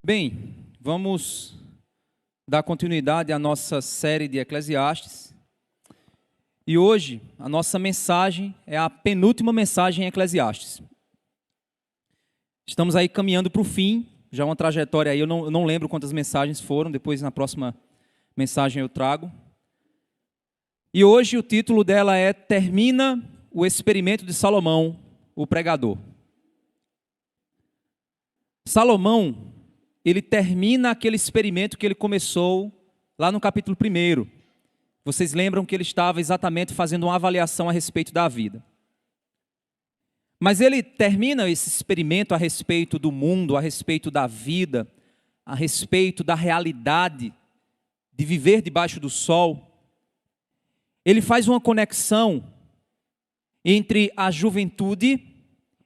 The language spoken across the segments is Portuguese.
Bem, vamos dar continuidade à nossa série de Eclesiastes. E hoje, a nossa mensagem é a penúltima mensagem em Eclesiastes. Estamos aí caminhando para o fim, já uma trajetória aí, eu não lembro quantas mensagens foram, depois na próxima mensagem eu trago. E hoje o título dela é Termina o Experimento de Salomão, o Pregador. Salomão, ele termina aquele experimento que ele começou lá no capítulo 1. Vocês lembram que ele estava exatamente fazendo uma avaliação a respeito da vida. Mas ele termina esse experimento a respeito do mundo, a respeito da vida, a respeito da realidade de viver debaixo do sol. Ele faz uma conexão entre a juventude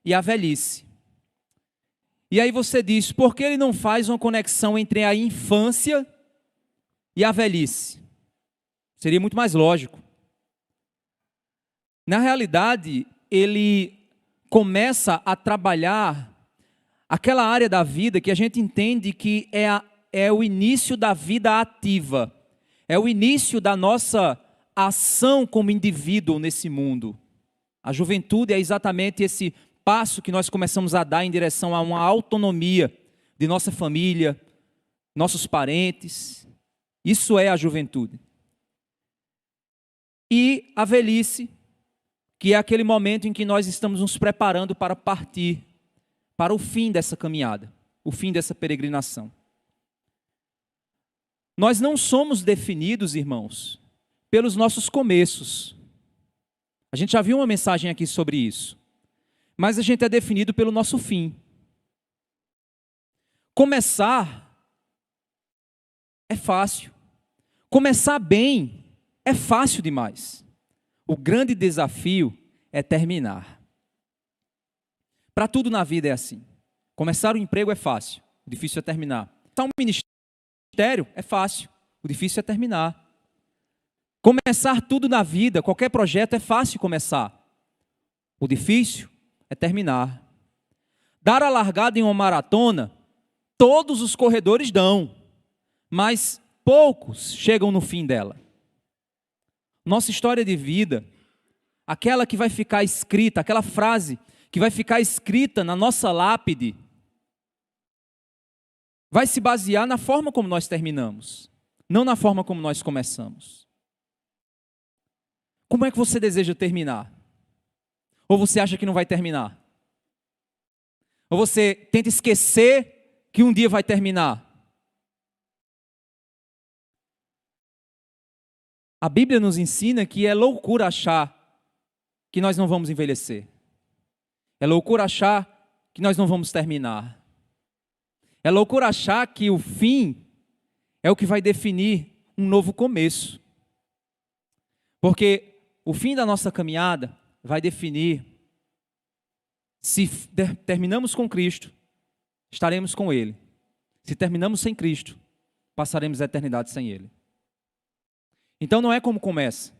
e a velhice. E aí você diz, por que ele não faz uma conexão entre a infância e a velhice? Seria muito mais lógico. Na realidade, ele começa a trabalhar aquela área da vida que a gente entende que é o início da vida ativa. É o início da nossa ação como indivíduo nesse mundo. A juventude é exatamente esse passo que nós começamos a dar em direção a uma autonomia de nossa família, nossos parentes. Isso é a juventude. E a velhice, que é aquele momento em que nós estamos nos preparando para partir para o fim dessa caminhada, o fim dessa peregrinação. Nós não somos definidos, irmãos, pelos nossos começos. A gente já viu uma mensagem aqui sobre isso. Mas a gente é definido pelo nosso fim. Começar é fácil. Começar bem é fácil demais. O grande desafio é terminar. Para tudo na vida é assim. Começar o emprego é fácil, o difícil é terminar. Começar um ministério é fácil, o difícil é terminar. Começar tudo na vida, qualquer projeto é fácil começar. O difícil é terminar. Dar a largada em uma maratona, todos os corredores dão, mas poucos chegam no fim dela. Nossa história de vida, aquela que vai ficar escrita, aquela frase que vai ficar escrita na nossa lápide, vai se basear na forma como nós terminamos, não na forma como nós começamos. Como é que você deseja terminar? Ou você acha que não vai terminar? Ou você tenta esquecer que um dia vai terminar? A Bíblia nos ensina que é loucura achar que nós não vamos envelhecer. É loucura achar que nós não vamos terminar. É loucura achar que o fim é o que vai definir um novo começo. Porque o fim da nossa caminhada vai definir se terminamos com Cristo, estaremos com Ele. Se terminamos sem Cristo, passaremos a eternidade sem Ele. Então não é como começa,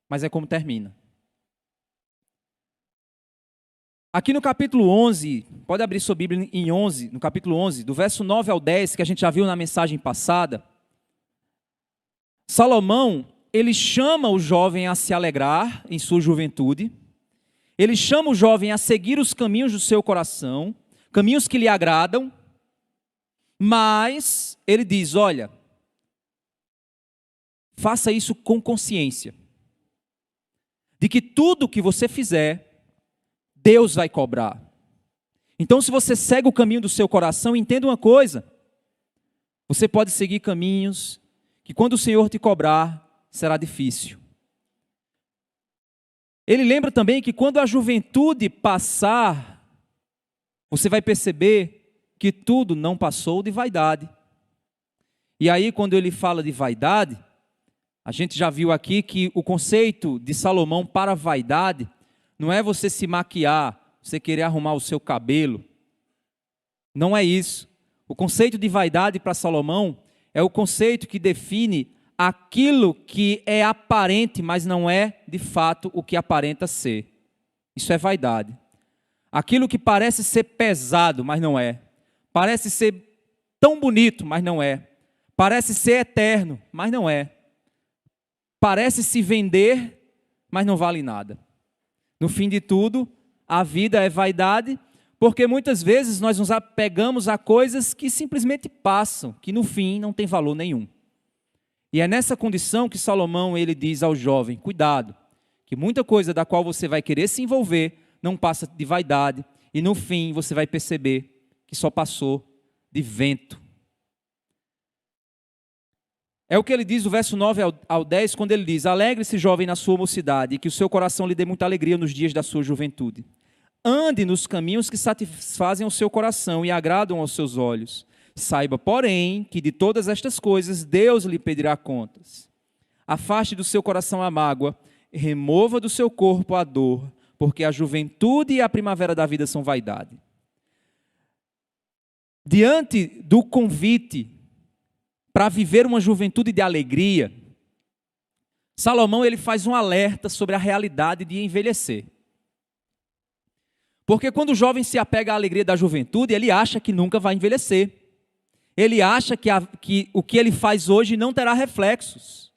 mas é como termina. Aqui no capítulo 11, pode abrir sua Bíblia em 11, no capítulo 11, do verso 9 ao 10, que a gente já viu na mensagem passada, Salomão, ele chama o jovem a se alegrar em sua juventude. Ele chama o jovem a seguir os caminhos do seu coração, caminhos que lhe agradam, mas ele diz, olha, faça isso com consciência, de que tudo que você fizer, Deus vai cobrar. Então, se você segue o caminho do seu coração, entenda uma coisa, você pode seguir caminhos que quando o Senhor te cobrar, será difícil. Ele lembra também que quando a juventude passar, você vai perceber que tudo não passou de vaidade. E aí, quando ele fala de vaidade, a gente já viu aqui que o conceito de Salomão para vaidade não é você se maquiar, você querer arrumar o seu cabelo. Não é isso. O conceito de vaidade para Salomão é o conceito que define aquilo que é aparente, mas não é de fato o que aparenta ser. Isso é vaidade. Aquilo que parece ser pesado, mas não é. Parece ser tão bonito, mas não é. Parece ser eterno, mas não é. Parece se vender, mas não vale nada. No fim de tudo, a vida é vaidade, porque muitas vezes nós nos apegamos a coisas que simplesmente passam, que no fim não tem valor nenhum. E é nessa condição que Salomão ele diz ao jovem, cuidado, que muita coisa da qual você vai querer se envolver não passa de vaidade, e no fim você vai perceber que só passou de vento. É o que ele diz do verso 9 ao 10, quando ele diz, alegre-se jovem na sua mocidade, e que o seu coração lhe dê muita alegria nos dias da sua juventude. Ande nos caminhos que satisfazem o seu coração e agradam aos seus olhos. Saiba, porém, que de todas estas coisas Deus lhe pedirá contas. Afaste do seu coração a mágoa, remova do seu corpo a dor, porque a juventude e a primavera da vida são vaidade. Diante do convite para viver uma juventude de alegria, Salomão ele faz um alerta sobre a realidade de envelhecer. Porque quando o jovem se apega à alegria da juventude, ele acha que nunca vai envelhecer. Ele acha que o que ele faz hoje não terá reflexos.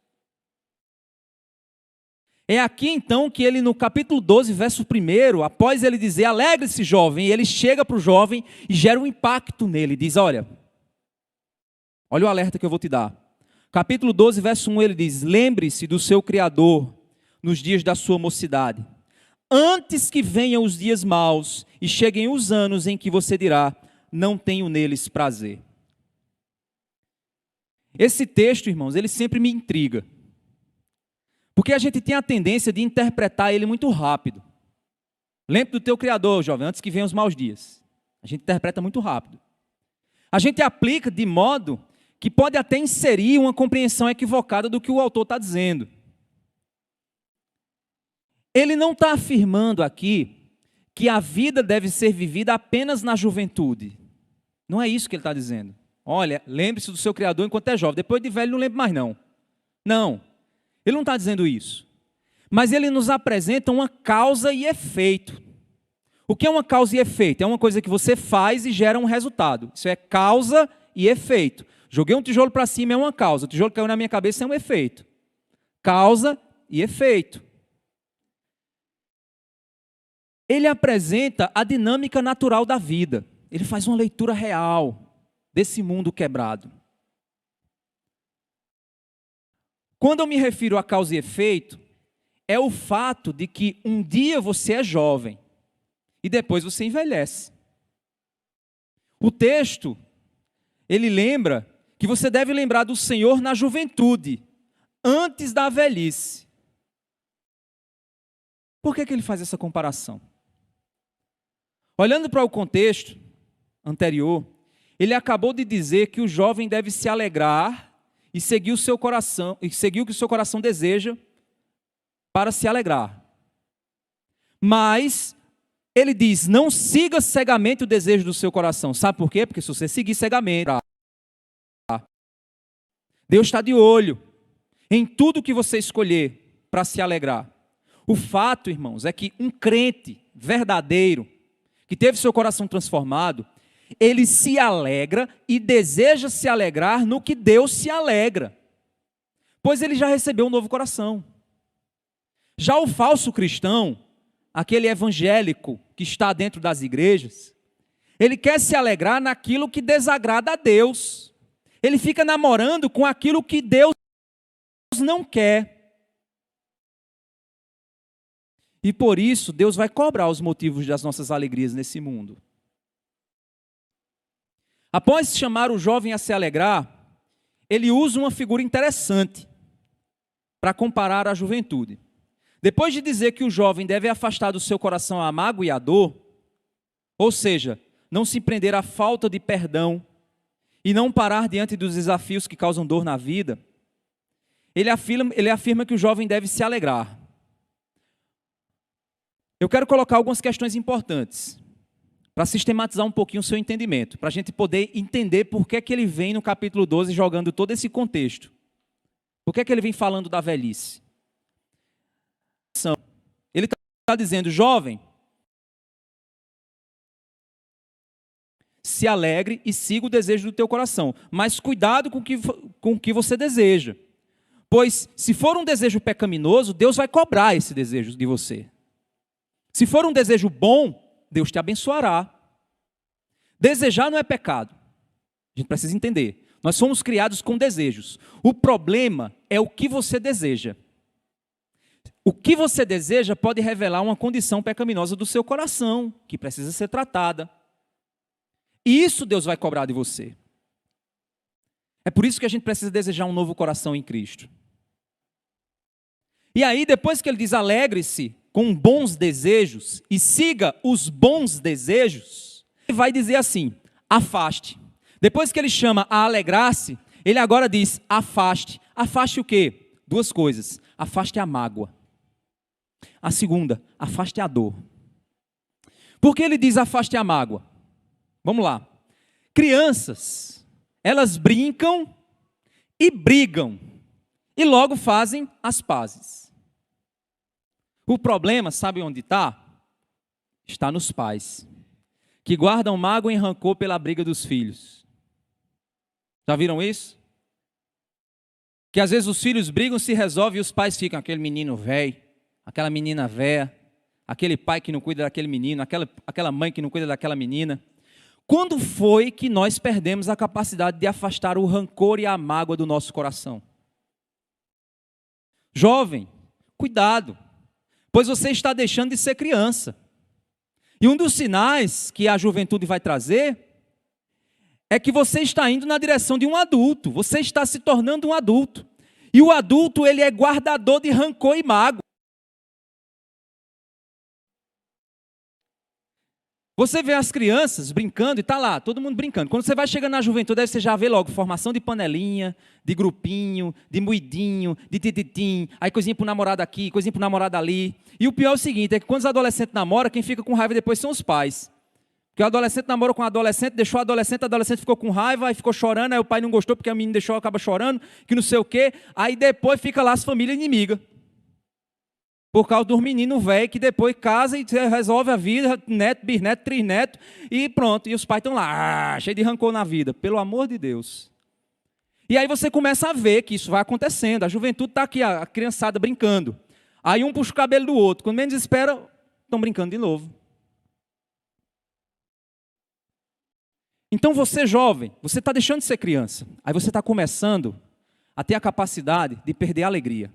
É aqui então que ele no capítulo 12, verso 1, após ele dizer, alegre-se jovem, ele chega para o jovem e gera um impacto nele, diz, olha o alerta que eu vou te dar. Capítulo 12, verso 1, ele diz, lembre-se do seu Criador nos dias da sua mocidade, antes que venham os dias maus e cheguem os anos em que você dirá, não tenho neles prazer. Esse texto, irmãos, ele sempre me intriga. Porque a gente tem a tendência de interpretar ele muito rápido. Lembre do teu Criador, jovem, antes que venham os maus dias. A gente interpreta muito rápido. A gente aplica de modo que pode até inserir uma compreensão equivocada do que o autor está dizendo. Ele não está afirmando aqui que a vida deve ser vivida apenas na juventude. Não é isso que ele está dizendo. Olha, lembre-se do seu Criador enquanto é jovem. Depois de velho não lembre mais não. Não, ele não está dizendo isso. Mas ele nos apresenta uma causa e efeito. O que é uma causa e efeito? É uma coisa que você faz e gera um resultado. Isso é causa e efeito. Joguei um tijolo para cima, é uma causa. O tijolo caiu na minha cabeça, é um efeito. Causa e efeito. Ele apresenta a dinâmica natural da vida. Ele faz uma leitura real desse mundo quebrado. Quando eu me refiro a causa e efeito, é o fato de que um dia você é jovem e depois você envelhece. O texto, ele lembra que você deve lembrar do Senhor na juventude, antes da velhice. Por que ele faz essa comparação? Olhando para o contexto anterior, ele acabou de dizer que o jovem deve se alegrar e seguir o seu coração, e seguir o que o seu coração deseja para se alegrar. Mas ele diz, não siga cegamente o desejo do seu coração. Sabe por quê? Porque se você seguir cegamente, Deus está de olho em tudo que você escolher para se alegrar. O fato, irmãos, é que um crente verdadeiro, que teve seu coração transformado, ele se alegra e deseja se alegrar no que Deus se alegra, pois ele já recebeu um novo coração. Já o falso cristão, aquele evangélico que está dentro das igrejas, ele quer se alegrar naquilo que desagrada a Deus. Ele fica namorando com aquilo que Deus não quer. E por isso, Deus vai cobrar os motivos das nossas alegrias nesse mundo. Após chamar o jovem a se alegrar, ele usa uma figura interessante para comparar a juventude. Depois de dizer que o jovem deve afastar do seu coração a mágoa e a dor, ou seja, não se prender à falta de perdão e não parar diante dos desafios que causam dor na vida, ele afirma que o jovem deve se alegrar. Eu quero colocar algumas questões importantes para sistematizar um pouquinho o seu entendimento, para a gente poder entender por que ele vem no capítulo 12 jogando todo esse contexto. Por que ele vem falando da velhice? Ele está dizendo, jovem, se alegre e siga o desejo do teu coração. Mas cuidado com o que você deseja. Pois, se for um desejo pecaminoso, Deus vai cobrar esse desejo de você. Se for um desejo bom, Deus te abençoará. Desejar não é pecado. A gente precisa entender. Nós somos criados com desejos. O problema é o que você deseja. O que você deseja pode revelar uma condição pecaminosa do seu coração, que precisa ser tratada. E isso Deus vai cobrar de você. É por isso que a gente precisa desejar um novo coração em Cristo. E aí, depois que ele diz alegre-se com bons desejos e siga os bons desejos, ele vai dizer assim, afaste. Depois que ele chama a alegrar-se, ele agora diz afaste. Afaste o quê? Duas coisas. Afaste a mágoa. A segunda, afaste a dor. Por que ele diz afaste a mágoa? Vamos lá. Crianças, elas brincam e brigam e logo fazem as pazes. O problema, sabe onde está? Está nos pais, que guardam mágoa e rancor pela briga dos filhos. Já viram isso? Que às vezes os filhos brigam, se resolvem e os pais ficam, aquele menino velho, aquela menina velha, aquele pai que não cuida daquele menino, aquela mãe que não cuida daquela menina. Quando foi que nós perdemos a capacidade de afastar o rancor e a mágoa do nosso coração? Jovem, cuidado, pois você está deixando de ser criança. E um dos sinais que a juventude vai trazer é que você está indo na direção de um adulto, você está se tornando um adulto. E o adulto, ele é guardador de rancor e mágoa. Você vê as crianças brincando e está lá, todo mundo brincando. Quando você vai chegando na juventude, aí você já vê logo formação de panelinha, de grupinho, de moidinho, de tititim, aí coisinha para o namorado aqui, coisinha para o namorado ali. E o pior é o seguinte, é que quando os adolescentes namoram, quem fica com raiva depois são os pais. Porque o adolescente namora com o adolescente, deixou o adolescente ficou com raiva, aí ficou chorando, aí o pai não gostou porque a menina deixou, acaba chorando, que não sei o quê. Aí depois fica lá as famílias inimigas. Por causa dos meninos velhos que depois casa e resolve a vida, neto, bisneto, trisneto, e pronto. E os pais estão lá, cheios de rancor na vida, pelo amor de Deus. E aí você começa a ver que isso vai acontecendo. A juventude está aqui, a criançada brincando. Aí um puxa o cabelo do outro. Quando menos espera, estão brincando de novo. Então você jovem, você está deixando de ser criança. Aí você está começando a ter a capacidade de perder a alegria.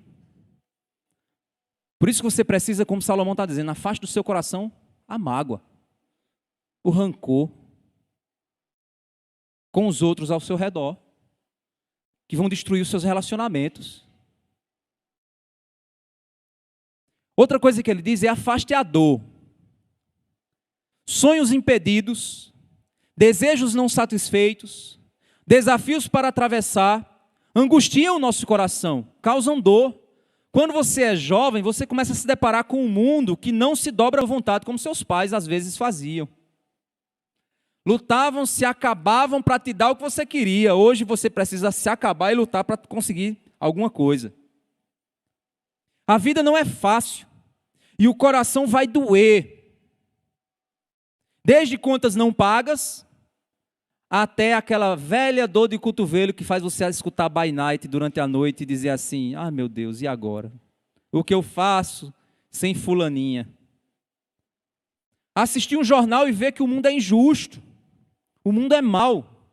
Por isso que você precisa, como Salomão está dizendo, afaste do seu coração a mágoa, o rancor com os outros ao seu redor, que vão destruir os seus relacionamentos. Outra coisa que ele diz é afaste a dor. Sonhos impedidos, desejos não satisfeitos, desafios para atravessar, angustiam o nosso coração, causam dor. Quando você é jovem, você começa a se deparar com um mundo que não se dobra à vontade, como seus pais às vezes faziam. Lutavam, se acabavam para te dar o que você queria. Hoje você precisa se acabar e lutar para conseguir alguma coisa. A vida não é fácil e o coração vai doer. Desde contas não pagas, até aquela velha dor de cotovelo que faz você escutar by night durante a noite e dizer assim, ah meu Deus, e agora? O que eu faço sem fulaninha? Assistir um jornal e ver que o mundo é injusto, o mundo é mau.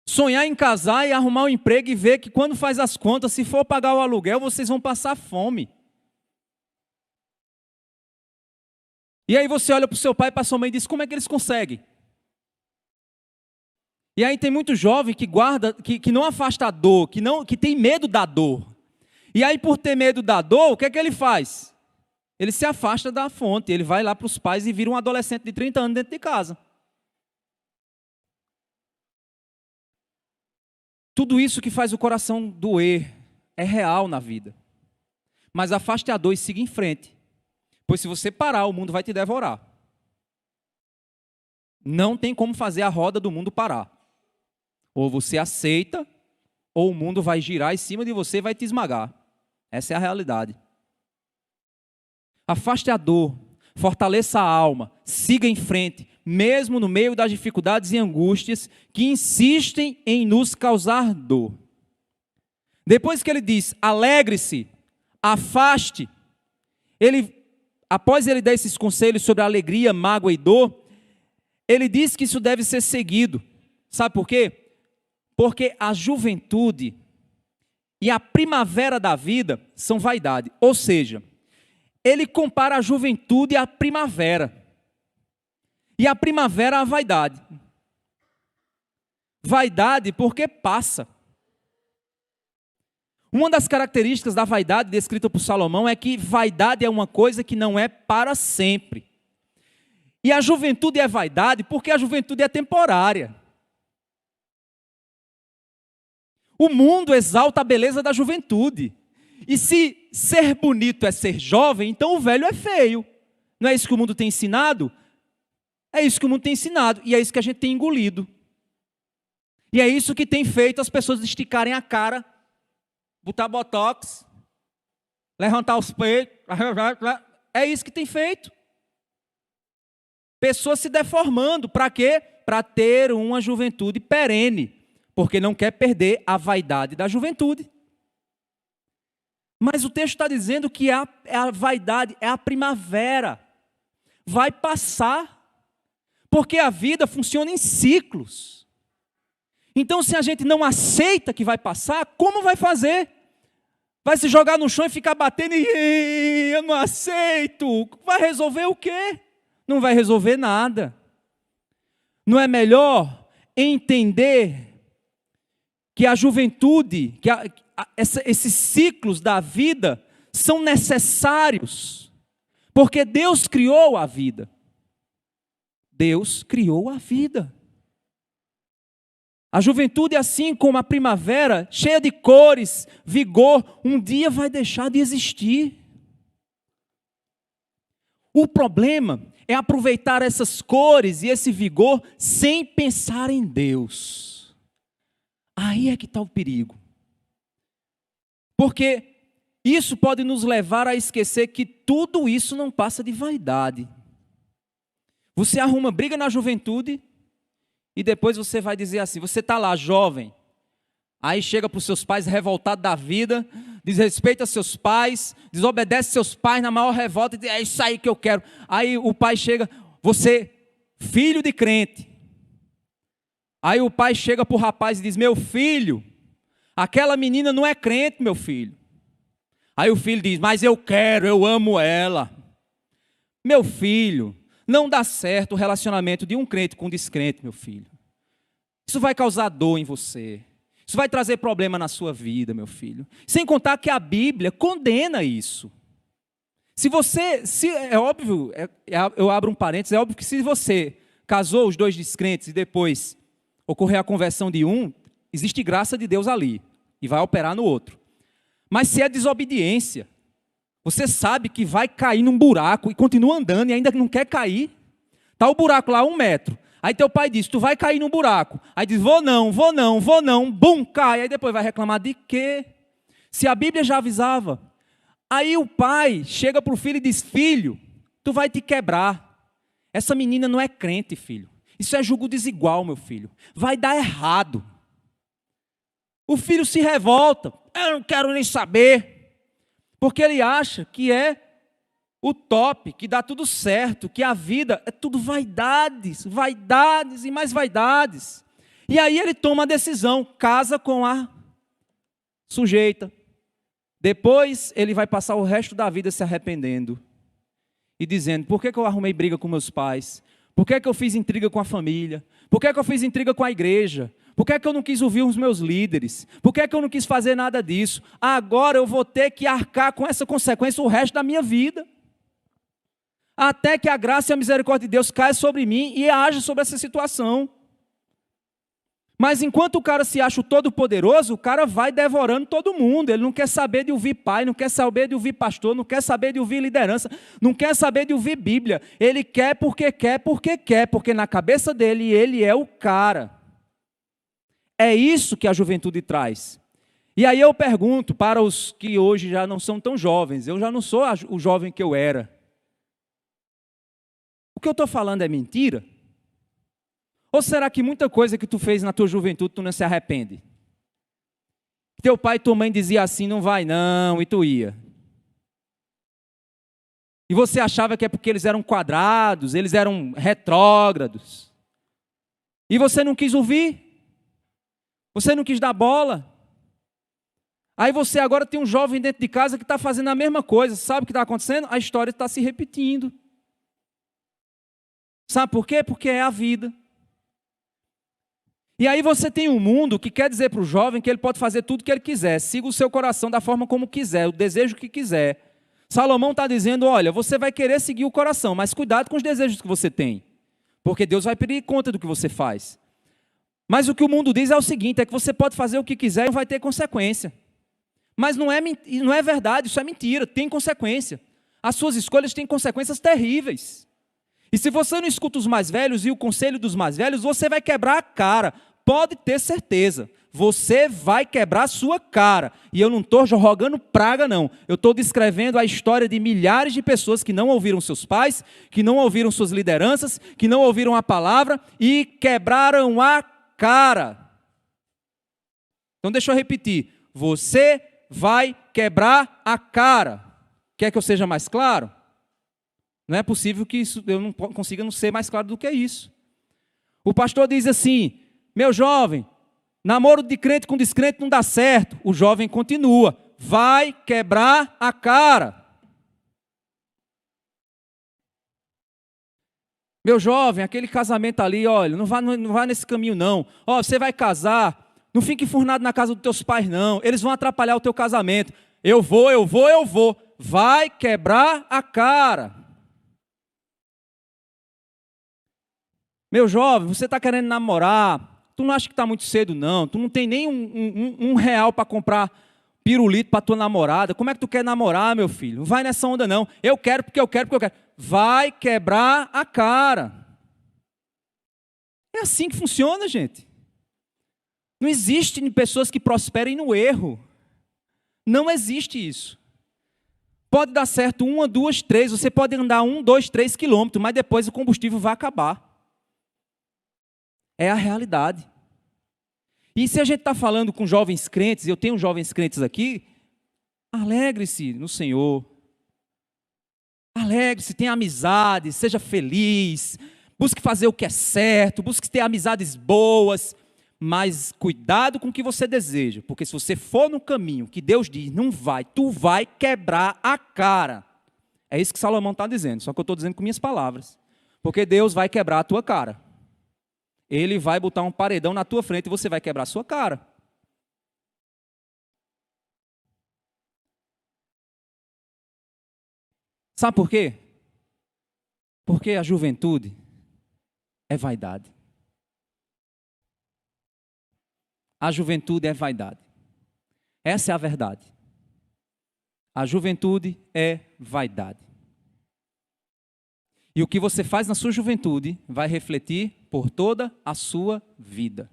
Sonhar em casar e arrumar um emprego e ver que quando faz as contas, se for pagar o aluguel, vocês vão passar fome. E aí você olha para o seu pai e para a sua mãe e diz, como é que eles conseguem? E aí tem muito jovem que guarda, que não afasta a dor, que tem medo da dor. E aí por ter medo da dor, o que é que ele faz? Ele se afasta da fonte, ele vai lá para os pais e vira um adolescente de 30 anos dentro de casa. Tudo isso que faz o coração doer é real na vida. Mas afaste a dor e siga em frente. Pois se você parar, o mundo vai te devorar. Não tem como fazer a roda do mundo parar. Ou você aceita, ou o mundo vai girar em cima de você e vai te esmagar. Essa é a realidade. Afaste a dor, fortaleça a alma, siga em frente, mesmo no meio das dificuldades e angústias que insistem em nos causar dor. Depois que ele diz, alegre-se, afaste, após ele dar esses conselhos sobre alegria, mágoa e dor, ele diz que isso deve ser seguido. Sabe por quê? Porque a juventude e a primavera da vida são vaidade. Ou seja, ele compara a juventude à primavera. E a primavera à vaidade. Vaidade porque passa. Uma das características da vaidade descrita por Salomão é que vaidade é uma coisa que não é para sempre. E a juventude é vaidade porque a juventude é temporária. O mundo exalta a beleza da juventude. E se ser bonito é ser jovem, então o velho é feio. Não é isso que o mundo tem ensinado? É isso que o mundo tem ensinado. E é isso que a gente tem engolido. E é isso que tem feito as pessoas esticarem a cara, botar botox, levantar os peitos. É isso que tem feito. Pessoas se deformando. Para quê? Para ter uma juventude perene. Porque não quer perder a vaidade da juventude. Mas o texto está dizendo que a vaidade é a primavera. Vai passar. Porque a vida funciona em ciclos. Então, se a gente não aceita que vai passar, como vai fazer? Vai se jogar no chão e ficar batendo e eu não aceito. Vai resolver o quê? Não vai resolver nada. Não é melhor entender que a juventude, esses ciclos da vida são necessários, porque Deus criou a vida. Deus criou a vida. A juventude, assim como a primavera, cheia de cores, vigor, um dia vai deixar de existir. O problema é aproveitar essas cores e esse vigor sem pensar em Deus. Aí é que está o perigo. Porque isso pode nos levar a esquecer que tudo isso não passa de vaidade. Você arruma briga na juventude e depois você vai dizer assim, você está lá jovem, aí chega para os seus pais revoltado da vida, desrespeita seus pais, desobedece seus pais na maior revolta e diz, é isso aí que eu quero. Aí o pai chega, você, filho de crente. Aí o pai chega para o rapaz e diz, meu filho, aquela menina não é crente, meu filho. Aí o filho diz, mas eu quero, eu amo ela. Meu filho, não dá certo o relacionamento de um crente com um descrente, meu filho. Isso vai causar dor em você. Isso vai trazer problema na sua vida, meu filho. Sem contar que a Bíblia condena isso. É óbvio, eu abro um parênteses, é óbvio que se você casou os dois descrentes e depois ocorrer a conversão de um, existe graça de Deus ali e vai operar no outro. Mas se é desobediência, você sabe que vai cair num buraco e continua andando e ainda não quer cair. Está o buraco lá 1 metro. Aí teu pai diz, tu vai cair num buraco. Aí diz, vou não, bum, cai. Aí depois vai reclamar de quê? Se a Bíblia já avisava. Aí o pai chega para o filho e diz, filho, tu vai te quebrar. Essa menina não é crente, filho. Isso é julgo desigual, meu filho. Vai dar errado. O filho se revolta. Eu não quero nem saber. Porque ele acha que é o top, que dá tudo certo, que a vida é tudo vaidades, vaidades e mais vaidades. E aí ele toma a decisão, casa com a sujeita. Depois ele vai passar o resto da vida se arrependendo e dizendo, por que eu arrumei briga com meus pais? Por que eu fiz intriga com a família? Por que eu fiz intriga com a igreja? Por que eu não quis ouvir os meus líderes? Por que eu não quis fazer nada disso? Agora eu vou ter que arcar com essa consequência o resto da minha vida. Até que a graça e a misericórdia de Deus caia sobre mim e haja sobre essa situação. Mas enquanto o cara se acha o todo-poderoso, o cara vai devorando todo mundo. Ele não quer saber de ouvir pai, não quer saber de ouvir pastor, não quer saber de ouvir liderança, não quer saber de ouvir Bíblia. Ele quer, porque na cabeça dele ele é o cara. É isso que a juventude traz. E aí eu pergunto para os que hoje já não são tão jovens, eu já não sou o jovem que eu era. O que eu estou falando é mentira? Ou será que muita coisa que tu fez na tua juventude tu não se arrepende? Teu pai e tua mãe dizia assim, não vai não, e tu ia. E você achava que é porque eles eram quadrados, eles eram retrógrados. E você não quis ouvir. Você não quis dar bola. Aí você agora tem um jovem dentro de casa que está fazendo a mesma coisa. Sabe o que está acontecendo? A história está se repetindo. Sabe por quê? Porque é a vida. E aí você tem um mundo que quer dizer para o jovem que ele pode fazer tudo o que ele quiser. Siga o seu coração da forma como quiser, o desejo que quiser. Salomão está dizendo, olha, você vai querer seguir o coração, mas cuidado com os desejos que você tem. Porque Deus vai pedir conta do que você faz. Mas o que o mundo diz é o seguinte, é que você pode fazer o que quiser e não vai ter consequência. Mas não é verdade, isso é mentira, tem consequência. As suas escolhas têm consequências terríveis. E se você não escuta os mais velhos e o conselho dos mais velhos, você vai quebrar a cara. Pode ter certeza, você vai quebrar a sua cara. E eu não estou rogando praga, não. Eu estou descrevendo a história de milhares de pessoas que não ouviram seus pais, que não ouviram suas lideranças, que não ouviram a palavra e quebraram a cara. Então deixa eu repetir. Você vai quebrar a cara. Quer que eu seja mais claro? Não é possível que eu não consiga não ser mais claro do que isso. O pastor diz assim, meu jovem, namoro de crente com descrente não dá certo. O jovem continua, vai quebrar a cara. Meu jovem, aquele casamento ali, olha, não vai nesse caminho não. Ó, você vai casar, não fique enfurnado na casa dos teus pais não, eles vão atrapalhar o teu casamento. Eu vou. Vai quebrar a cara. Meu jovem, você está querendo namorar, tu não acha que está muito cedo não, tu não tem nem um real para comprar pirulito para tua namorada, como é que tu quer namorar, meu filho? Não vai nessa onda não, eu quero porque eu quero. Vai quebrar a cara. É assim que funciona, gente. Não existe pessoas que prosperem no erro. Não existe isso. Pode dar certo 1, 2, 3, você pode andar 1, 2, 3 quilômetros, mas depois o combustível vai acabar. É a realidade. E se a gente está falando com jovens crentes, eu tenho jovens crentes aqui, alegre-se no Senhor. Alegre-se, tenha amizade, seja feliz, busque fazer o que é certo, busque ter amizades boas, mas cuidado com o que você deseja, porque se você for no caminho que Deus diz, não vai, tu vai quebrar a cara. É isso que Salomão está dizendo, só que eu estou dizendo com minhas palavras, porque Deus vai quebrar a tua cara. Ele vai botar um paredão na tua frente e você vai quebrar a sua cara. Sabe por quê? Porque a juventude é vaidade. A juventude é vaidade. Essa é a verdade. A juventude é vaidade. E o que você faz na sua juventude vai refletir por toda a sua vida.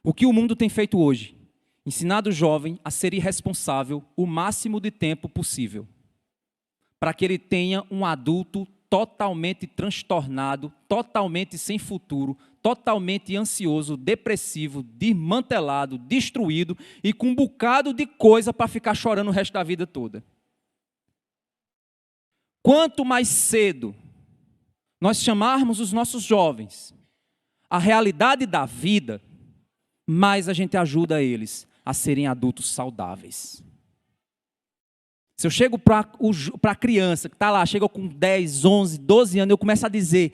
O que o mundo tem feito hoje? Ensinado o jovem a ser irresponsável o máximo de tempo possível, para que ele tenha um adulto totalmente transtornado, totalmente sem futuro, totalmente ansioso, depressivo, desmantelado, destruído e com um bocado de coisa para ficar chorando o resto da vida toda. Quanto mais cedo nós chamarmos os nossos jovens à realidade da vida, mais a gente ajuda eles a serem adultos saudáveis. Se eu chego para a criança que está lá, chega com 10, 11, 12 anos, eu começo a dizer,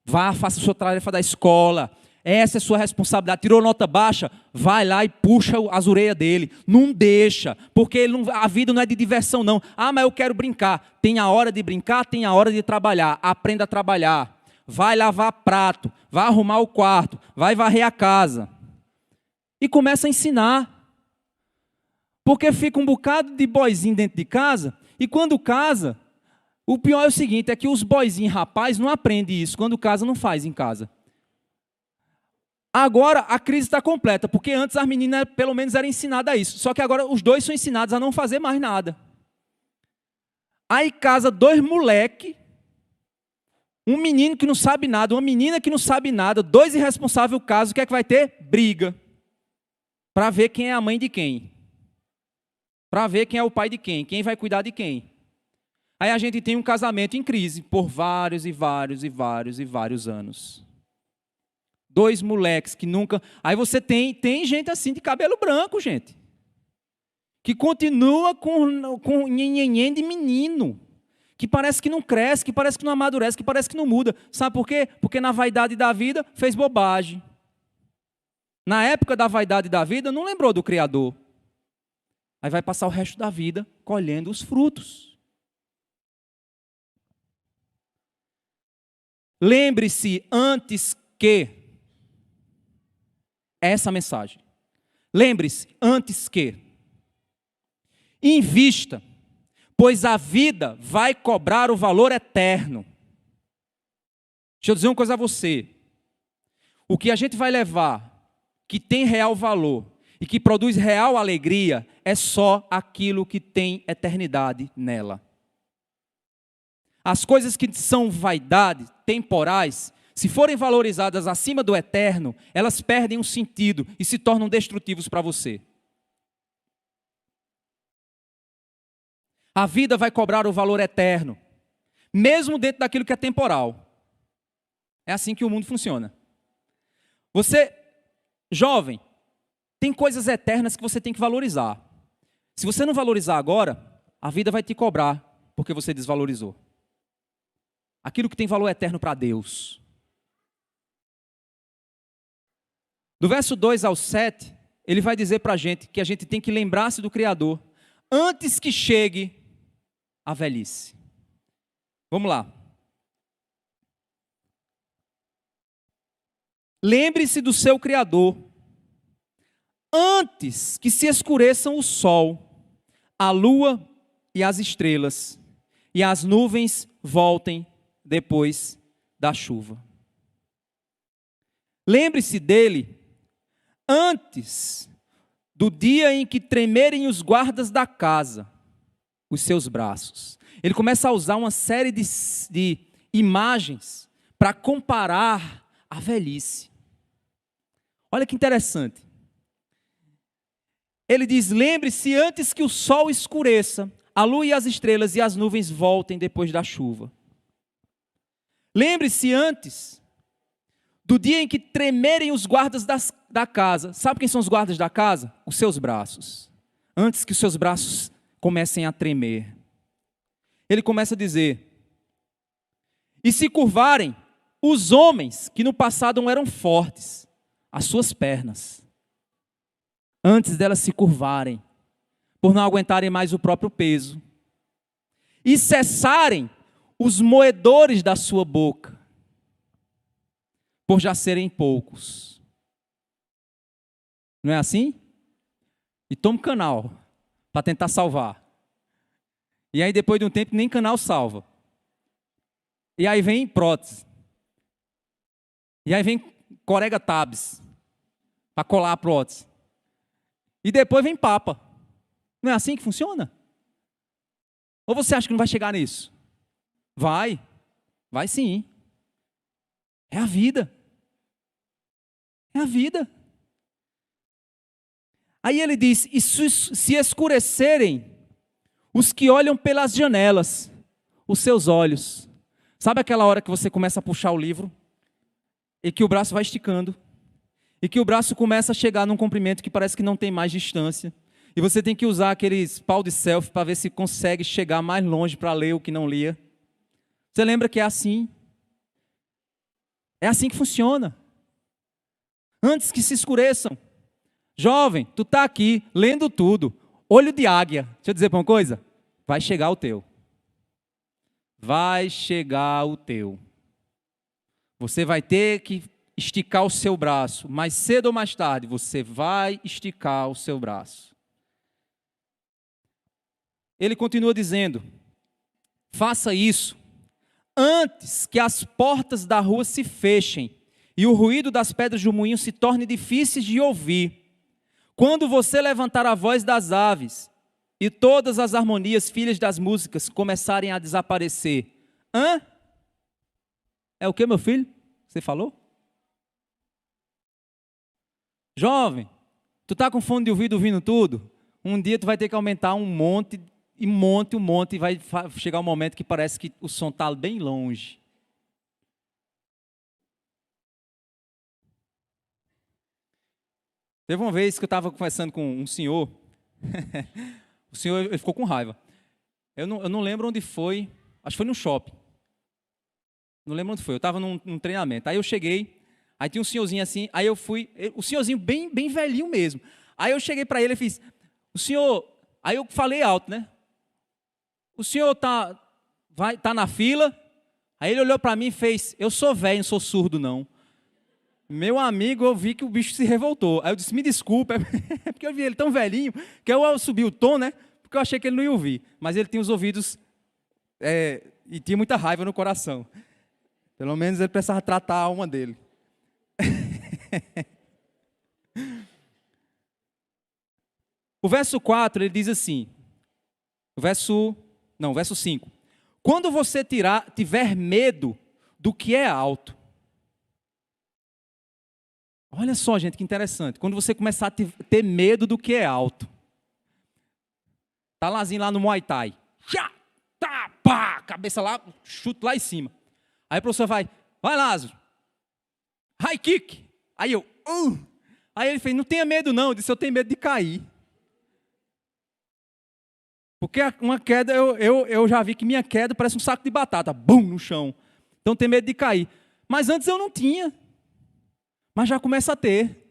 vá, faça a sua tarefa da escola, essa é a sua responsabilidade, tirou nota baixa, vai lá e puxa as orelhas dele, não deixa, porque a vida não é de diversão não, mas eu quero brincar, tem a hora de brincar, tem a hora de trabalhar, aprenda a trabalhar, vai lavar prato, vai arrumar o quarto, vai varrer a casa, e começa a ensinar, porque fica um bocado de boizinho dentro de casa, e quando casa, o pior é o seguinte, é que os boizinhos rapaz não aprendem isso, quando casa não faz em casa. Agora a crise está completa, porque antes as meninas pelo menos eram ensinadas a isso, só que agora os dois são ensinados a não fazer mais nada. Aí casa dois moleque, Um menino que não sabe nada, uma menina que não sabe nada, dois irresponsáveis, o caso, o que é que vai ter? Briga. Para ver quem é a mãe de quem. Para ver quem é o pai de quem vai cuidar de quem. Aí a gente tem um casamento em crise por vários e vários e vários e vários anos. Dois moleques que nunca... Aí você tem gente assim de cabelo branco, gente. Que continua com nhenhenhen de menino. Que parece que não cresce, que parece que não amadurece, que parece que não muda. Sabe por quê? Porque na vaidade da vida fez bobagem. Na época da vaidade da vida não lembrou do Criador. Aí vai passar o resto da vida colhendo os frutos. Lembre-se antes que... Essa mensagem. Lembre-se antes que... Invista, pois a vida vai cobrar o valor eterno. Deixa eu dizer uma coisa a você. O que a gente vai levar, que tem real valor e que produz real alegria, é só aquilo que tem eternidade nela. As coisas que são vaidade, temporais, se forem valorizadas acima do eterno, elas perdem um sentido e se tornam destrutivos para você. A vida vai cobrar o valor eterno, mesmo dentro daquilo que é temporal. É assim que o mundo funciona. Você, jovem, tem coisas eternas que você tem que valorizar. Se você não valorizar agora, a vida vai te cobrar, porque você desvalorizou. Aquilo que tem valor eterno para Deus. Do verso 2 ao 7, ele vai dizer para a gente que a gente tem que lembrar-se do Criador antes que chegue a velhice. Vamos lá. Lembre-se do seu Criador antes que se escureçam o sol, a lua e as estrelas, e as nuvens voltem depois da chuva. Lembre-se dele antes do dia em que tremerem os guardas da casa, os seus braços. Ele começa a usar uma série de imagens para comparar a velhice. Olha que interessante. Ele diz, lembre-se antes que o sol escureça, a lua e as estrelas e as nuvens voltem depois da chuva. Lembre-se antes do dia em que tremerem os guardas da casa. Sabe quem são os guardas da casa? Os seus braços. Antes que os seus braços comecem a tremer. Ele começa a dizer, e se curvarem os homens que no passado não eram fortes, as suas pernas, antes delas se curvarem, por não aguentarem mais o próprio peso, e cessarem os moedores da sua boca, por já serem poucos. Não é assim? E toma um canal para tentar salvar. E aí depois de um tempo nem canal salva. E aí vem prótese. E aí vem corega tabs para colar a prótese. E depois vem papa. Não é assim que funciona? Ou você acha que não vai chegar nisso? Vai sim. É a vida. É a vida. Aí ele diz, e se escurecerem os que olham pelas janelas, os seus olhos. Sabe aquela hora que você começa a puxar o livro e que o braço vai esticando e que o braço começa a chegar num comprimento que parece que não tem mais distância e você tem que usar aqueles pau de selfie para ver se consegue chegar mais longe para ler o que não lia? Você lembra que é assim? É assim que funciona. Antes que se escureçam. Jovem, tu está aqui lendo tudo. Olho de águia. Deixa eu dizer para uma coisa. Vai chegar o teu. Vai chegar o teu. Você vai ter que esticar o seu braço. Mais cedo ou mais tarde, você vai esticar o seu braço. Ele continua dizendo, faça isso antes que as portas da rua se fechem e o ruído das pedras do moinho se torne difíceis de ouvir. Quando você levantar a voz das aves e todas as harmonias, filhas das músicas, começarem a desaparecer. É o que, meu filho? Você falou? Jovem, tu tá com fone de ouvido ouvindo tudo? Um dia tu vai ter que aumentar um monte, e vai chegar um momento que parece que o som tá bem longe. Teve uma vez que eu estava conversando com um senhor, o senhor ele ficou com raiva. Eu não lembro onde foi, acho que foi no shopping. Não lembro onde foi, eu estava num treinamento. Aí eu cheguei, aí tinha um senhorzinho assim, aí eu fui, o senhorzinho bem, bem velhinho mesmo. Aí eu cheguei para ele e fiz, o senhor, aí eu falei alto, né? O senhor tá na fila? Aí ele olhou para mim e fez, eu sou velho, não sou surdo não. Meu amigo, eu vi que o bicho se revoltou. Aí eu disse, me desculpa, é porque eu vi ele tão velhinho, que eu subi o tom, né? Porque eu achei que ele não ia ouvir. Mas ele tinha os ouvidos, e tinha muita raiva no coração. Pelo menos ele precisava tratar a alma dele. O verso 4, ele diz assim, verso 5. Quando você tiver medo do que é alto. Olha só, gente, que interessante. Quando você começar a ter medo do que é alto. Tá lá no Muay Thai. Tá, pá, cabeça lá, chute lá em cima. Aí o professor vai Lázaro. High kick. Aí eu, Aí ele fez, não tenha medo não. Eu disse, eu tenho medo de cair. Porque uma queda, eu já vi que minha queda parece um saco de batata. Bum, no chão. Então eu tenho medo de cair. Mas antes eu não tinha. Mas já começa a ter.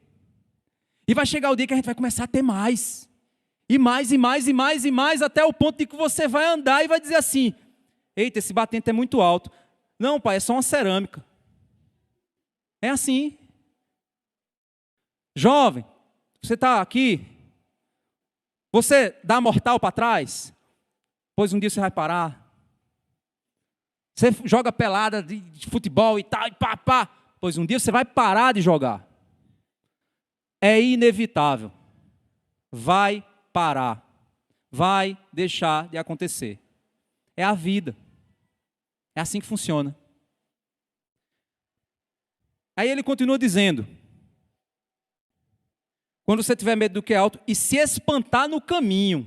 E vai chegar o dia que a gente vai começar a ter mais. E mais, e mais, e mais, e mais, até o ponto de que você vai andar e vai dizer assim, eita, esse batente é muito alto. Não, pai, é só uma cerâmica. É assim. Jovem, você está aqui, você dá mortal para trás, pois um dia você vai parar. Você joga pelada de futebol e tal, e pá, pois um dia você vai parar de jogar. É inevitável. Vai parar. Vai deixar de acontecer. É a vida. É assim que funciona. Aí ele continua dizendo, quando você tiver medo do que é alto, e se espantar no caminho.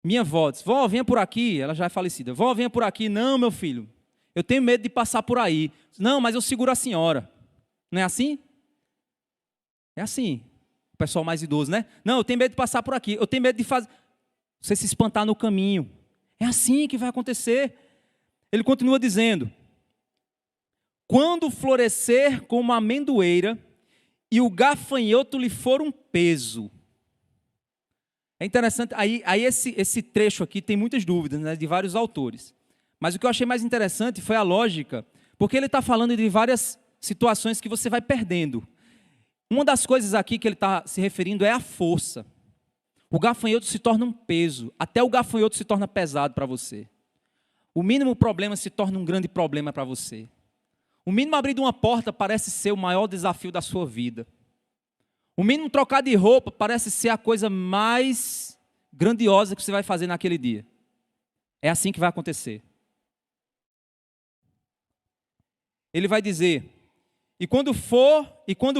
Minha avó disse, vó, venha por aqui, ela já é falecida. Vó, venha por aqui. Não, meu filho, eu tenho medo de passar por aí. Não, mas eu seguro a senhora. Não é assim? É assim. O pessoal mais idoso, né? Não, eu tenho medo de passar por aqui. Eu tenho medo de fazer... Você se espantar no caminho. É assim que vai acontecer. Ele continua dizendo, quando florescer como a amendoeira e o gafanhoto lhe for um peso. É interessante, aí esse trecho aqui tem muitas dúvidas, né, de vários autores. Mas o que eu achei mais interessante foi a lógica, porque ele está falando de várias situações que você vai perdendo. Uma das coisas aqui que ele está se referindo é a força. O gafanhoto se torna um peso, até o gafanhoto se torna pesado para você. O mínimo problema se torna um grande problema para você. O mínimo abrir uma porta parece ser o maior desafio da sua vida. O mínimo trocar de roupa parece ser a coisa mais grandiosa que você vai fazer naquele dia. É assim que vai acontecer. Ele vai dizer, e quando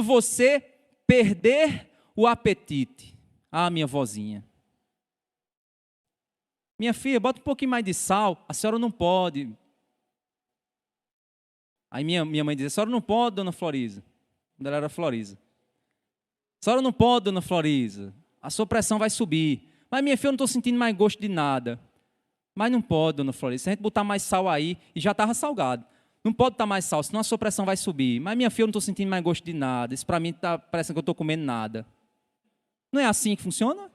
você perder o apetite. Ah, minha vozinha. Minha filha, bota um pouquinho mais de sal, a senhora não pode. Aí minha mãe dizia, a senhora não pode, dona Floriza. Quando ela era Floriza. A senhora não pode, dona Floriza. A sua pressão vai subir. Mas minha filha, eu não estou sentindo mais gosto de nada. Mas não pode, dona Floriza. Se a gente botar mais sal aí, e já estava salgado. Não pode estar mais sal, senão a sua pressão vai subir. Mas minha filha, eu não estou sentindo mais gosto de nada. Isso para mim está parecendo que eu estou comendo nada. Não é assim que funciona?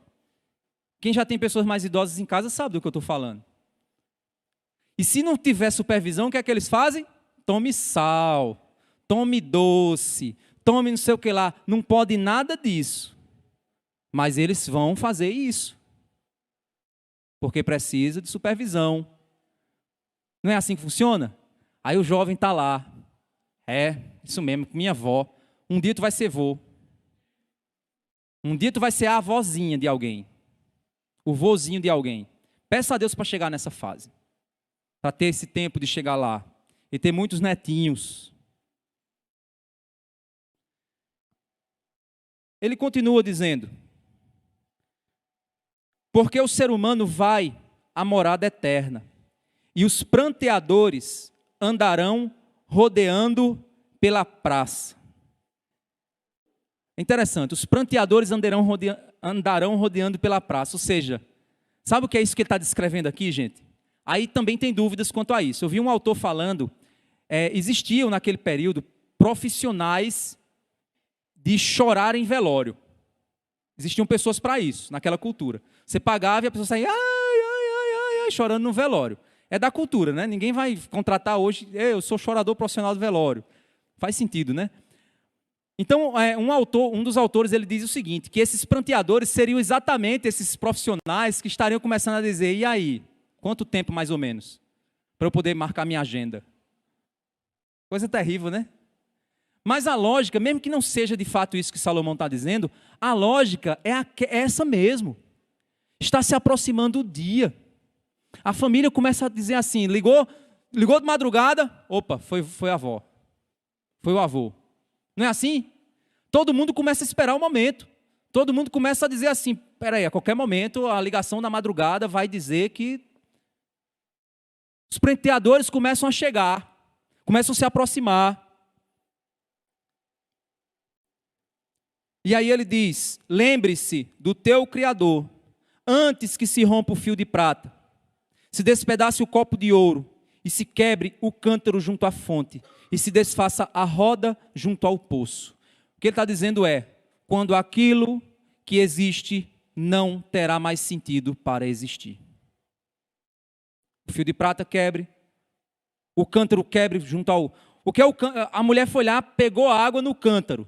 Quem já tem pessoas mais idosas em casa sabe do que eu estou falando. E se não tiver supervisão, o que é que eles fazem? Tome sal, tome doce, tome não sei o que lá. Não pode nada disso. Mas eles vão fazer isso. Porque precisa de supervisão. Não é assim que funciona? Aí o jovem está lá. É, isso mesmo, com minha avó. Um dia tu vai ser vô. Um dia tu vai ser a avózinha de alguém. O vozinho de alguém. Peça a Deus para chegar nessa fase. para ter esse tempo de chegar lá e ter muitos netinhos. Ele continua dizendo: porque o ser humano vai à morada eterna, e os pranteadores andarão rodeando pela praça. É interessante, os pranteadores andarão rodeando pela praça. Ou seja, sabe o que é isso que ele está descrevendo aqui, gente? Aí também tem dúvidas quanto a isso. Eu vi um autor falando, existiam naquele período profissionais de chorar em velório. Existiam pessoas para isso, naquela cultura. Você pagava e a pessoa saía chorando no velório. É da cultura, né? Ninguém vai contratar hoje, eu sou chorador profissional do velório. Faz sentido, né? Então, um dos autores, ele diz o seguinte, que esses pranteadores seriam exatamente esses profissionais que estariam começando a dizer: e aí, quanto tempo mais ou menos, para eu poder marcar minha agenda? Coisa terrível, né? Mas a lógica, mesmo que não seja de fato isso que Salomão está dizendo, a lógica é essa mesmo. Está se aproximando o dia. A família começa a dizer assim, ligou de madrugada, opa, foi a avó, foi o avô. Não é assim? Todo mundo começa a esperar o momento. Todo mundo começa a dizer assim, peraí, a qualquer momento a ligação da madrugada vai dizer que os pranteadores começam a chegar, começam a se aproximar. E aí ele diz: lembre-se do teu Criador, antes que se rompa o fio de prata, se despedace o copo de ouro, e se quebre o cântaro junto à fonte, e se desfaça a roda junto ao poço. O que ele está dizendo é, quando aquilo que existe não terá mais sentido para existir. O fio de prata quebre, o cântaro quebre junto ao... A mulher foi lá, pegou a água no cântaro.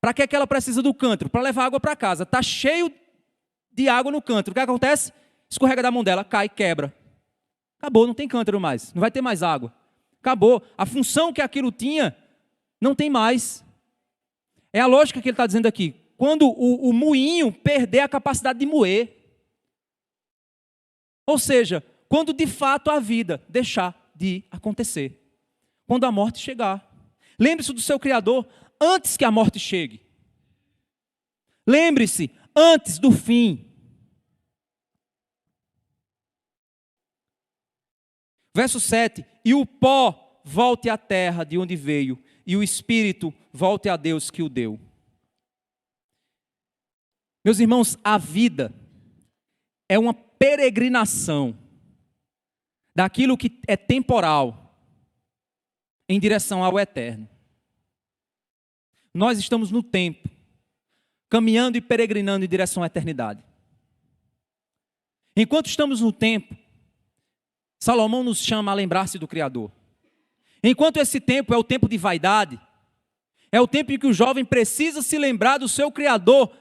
Para que ela precisa do cântaro? Para levar água para casa. Está cheio de água no cântaro. O que acontece? Escorrega da mão dela, cai, quebra. Acabou, não tem cântaro mais. Não vai ter mais água. Acabou. A função que aquilo tinha, não tem mais. É a lógica que ele está dizendo aqui. Quando o moinho perder a capacidade de moer. Ou seja, quando de fato a vida deixar de acontecer. Quando a morte chegar. Lembre-se do seu Criador antes que a morte chegue. Lembre-se antes do fim. Verso 7, e o pó volte à terra de onde veio, e o espírito volte a Deus que o deu. Meus irmãos, a vida é uma peregrinação daquilo que é temporal em direção ao eterno. Nós estamos no tempo, caminhando e peregrinando em direção à eternidade. Enquanto estamos no tempo, Salomão nos chama a lembrar-se do Criador. Enquanto esse tempo é o tempo de vaidade, é o tempo em que o jovem precisa se lembrar do seu Criador,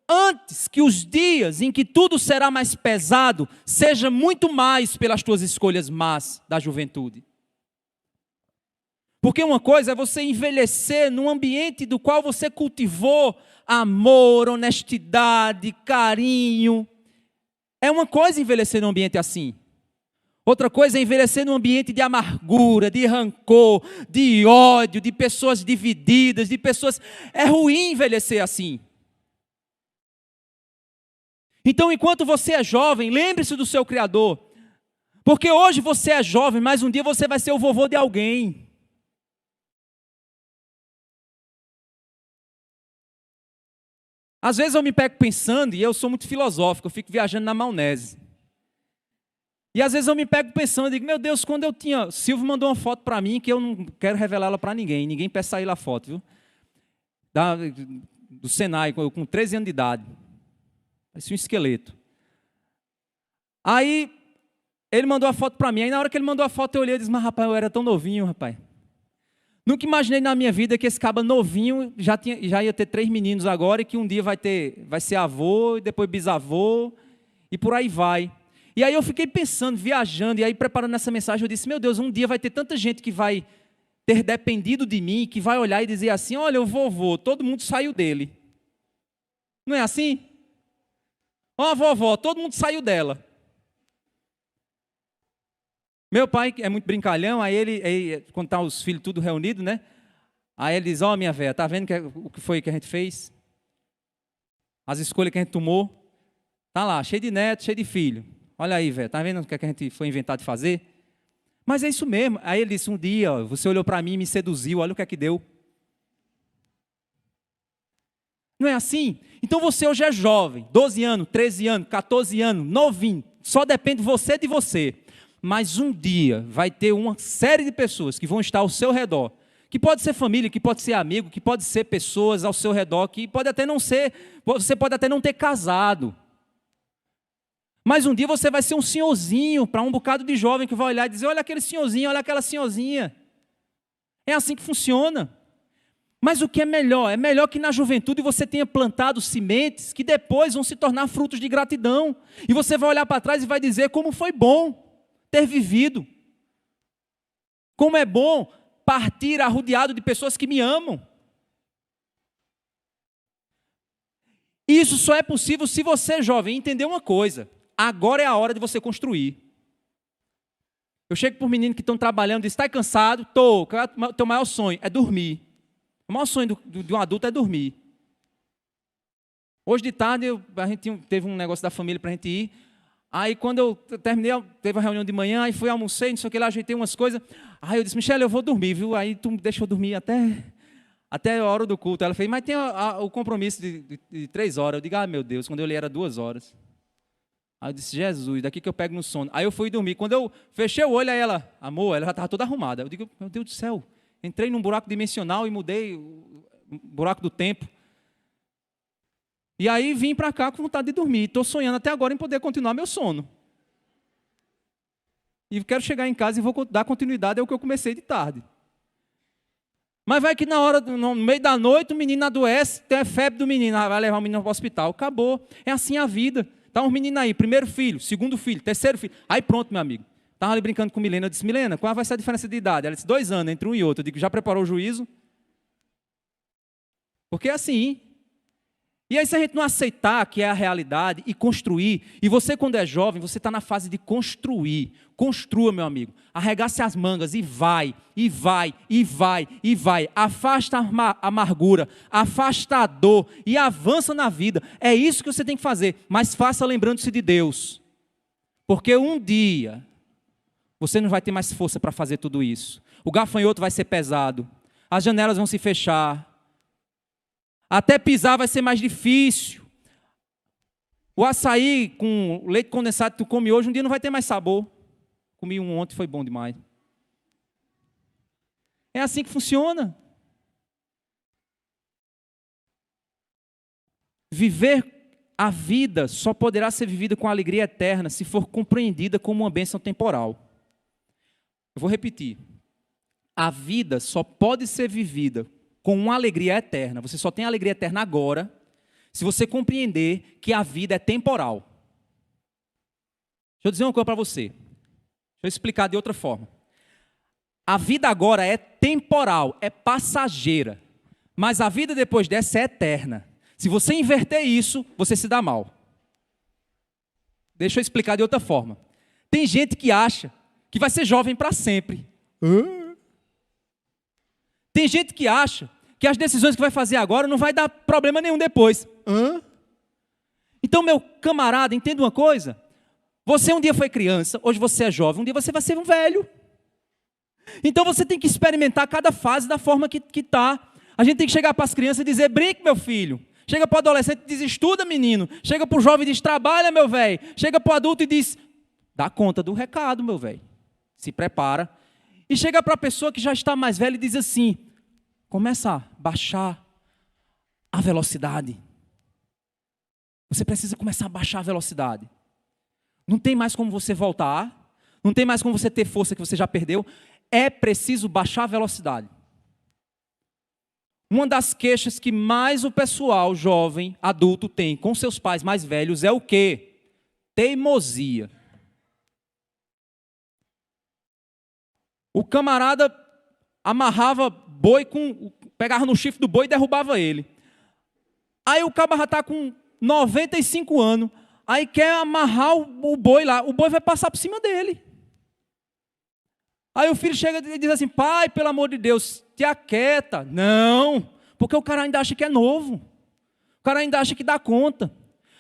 antes que os dias em que tudo será mais pesado, seja muito mais pelas tuas escolhas más da juventude. Porque uma coisa é você envelhecer num ambiente do qual você cultivou amor, honestidade, carinho. É uma coisa envelhecer num ambiente assim. Outra coisa é envelhecer num ambiente de amargura, de rancor, de ódio, de pessoas divididas, de pessoas... É ruim envelhecer assim. Então, enquanto você é jovem, lembre-se do seu Criador. Porque hoje você é jovem, mas um dia você vai ser o vovô de alguém. Às vezes eu me pego pensando, e eu sou muito filosófico, eu fico viajando na maionese. E às vezes eu me pego pensando, digo, meu Deus, quando eu tinha... Silvio mandou uma foto para mim, que eu não quero revelar ela para ninguém peça aí a foto, viu? Do Senai, com 13 anos de idade. Parecia um esqueleto. Aí, ele mandou a foto para mim, aí na hora que ele mandou a foto eu olhei e disse, mas rapaz, eu era tão novinho, rapaz. Nunca imaginei na minha vida que esse caba novinho já ia ter 3 meninos agora e que um dia vai ser avô, e depois bisavô, e por aí vai. E aí eu fiquei pensando, viajando, e aí preparando essa mensagem, eu disse, meu Deus, um dia vai ter tanta gente que vai ter dependido de mim, que vai olhar e dizer assim, olha, o vovô, todo mundo saiu dele. Não é assim? Ó, a vovó, todo mundo saiu dela. Meu pai é muito brincalhão, aí ele quando tá os filhos tudo reunidos, né? Aí ele diz, ó, minha velha, tá vendo o que foi que a gente fez? As escolhas que a gente tomou? Tá lá, cheio de neto, cheio de filho. Olha aí, velho, tá vendo o que a gente foi inventado de fazer? Mas é isso mesmo. Aí ele disse, um dia, ó, você olhou para mim e me seduziu, olha o que é que deu. Não é assim? Então você hoje é jovem, 12 anos, 13 anos, 14 anos, novinho. Só depende você de você. Mas um dia vai ter uma série de pessoas que vão estar ao seu redor. Que pode ser família, que pode ser amigo, que pode ser pessoas ao seu redor, que pode até não ser, você pode até não ter casado. Mas um dia você vai ser um senhorzinho para um bocado de jovem que vai olhar e dizer, olha aquele senhorzinho, olha aquela senhorzinha. É assim que funciona. Mas o que é melhor? É melhor que na juventude você tenha plantado sementes que depois vão se tornar frutos de gratidão. E você vai olhar para trás e vai dizer como foi bom ter vivido. Como é bom partir arrodeado de pessoas que me amam. Isso só é possível se você, jovem, entender uma coisa. Agora é a hora de você construir. Eu chego para os meninos que estão trabalhando e dizem, está cansado? Estou. O teu maior sonho é dormir. O maior sonho de um adulto é dormir. Hoje de tarde, a gente teve um negócio da família para a gente ir. Aí quando eu terminei, teve uma reunião de manhã, aí fui almocei, não sei o que lá, ajeitei umas coisas. Aí eu disse, Michele, eu vou dormir, viu? Aí tu deixa eu dormir até a hora do culto. Ela fez, mas tem o compromisso de 3 horas. Eu digo, meu Deus, quando eu li era 2 horas. Aí eu disse, Jesus, daqui que eu pego no sono. Aí eu fui dormir. Quando eu fechei o olho, aí ela, amor, ela já estava toda arrumada. Eu digo, meu Deus do céu, entrei num buraco dimensional e mudei o buraco do tempo. E aí vim para cá com vontade de dormir. Estou sonhando até agora em poder continuar meu sono. E quero chegar em casa e vou dar continuidade ao que eu comecei de tarde. Mas vai que no meio da noite, o menino adoece, tem a febre do menino, vai levar o menino para o hospital. Acabou. É assim a vida. Tá uns meninos aí, primeiro filho, segundo filho, terceiro filho. Aí pronto, meu amigo. Estava ali brincando com Milena. Eu disse, Milena, qual vai ser a diferença de idade? Ela disse, 2 anos entre um e outro. Eu digo, já preparou o juízo? Porque é assim. E aí se a gente não aceitar que é a realidade e construir, e você quando é jovem, você está na fase de construir. Construa, meu amigo. Arregace as mangas e vai, e vai, e vai, e vai. Afasta a amargura, afasta a dor e avança na vida. É isso que você tem que fazer, mas faça lembrando-se de Deus. Porque um dia, você não vai ter mais força para fazer tudo isso. O gafanhoto vai ser pesado, as janelas vão se fechar, até pisar vai ser mais difícil. O açaí com leite condensado que tu come hoje, um dia não vai ter mais sabor. Comi um ontem, foi bom demais. É assim que funciona. Viver a vida só poderá ser vivida com alegria eterna se for compreendida como uma bênção temporal. Eu vou repetir. A vida só pode ser vivida com uma alegria eterna. Você só tem alegria eterna agora, se você compreender que a vida é temporal. Deixa eu dizer uma coisa para você. Deixa eu explicar de outra forma. A vida agora é temporal, é passageira. Mas a vida depois dessa é eterna. Se você inverter isso, você se dá mal. Deixa eu explicar de outra forma. Tem gente que acha que vai ser jovem para sempre. Tem gente que acha que as decisões que vai fazer agora não vai dar problema nenhum depois. Então, meu camarada, entenda uma coisa. Você um dia foi criança, hoje você é jovem, um dia você vai ser um velho. Então você tem que experimentar cada fase da forma que está. A gente tem que chegar para as crianças e dizer, brinque, meu filho. Chega para o adolescente e diz, estuda, menino. Chega para o jovem e diz, trabalha, meu velho. Chega para o adulto e diz, dá conta do recado, meu velho. Se prepara. E chega para a pessoa que já está mais velha e diz assim, começa a baixar a velocidade. Você precisa começar a baixar a velocidade. Não tem mais como você voltar. Não tem mais como você ter força que você já perdeu. É preciso baixar a velocidade. Uma das queixas que mais o pessoal jovem, adulto, tem com seus pais mais velhos é o quê? Teimosia. O camarada amarrava boi, pegava no chifre do boi e derrubava ele. Aí o camarada já está com 95 anos, aí quer amarrar o boi lá, o boi vai passar por cima dele. Aí o filho chega e diz assim, pai, pelo amor de Deus, te aquieta. Não, porque o cara ainda acha que é novo. O cara ainda acha que dá conta.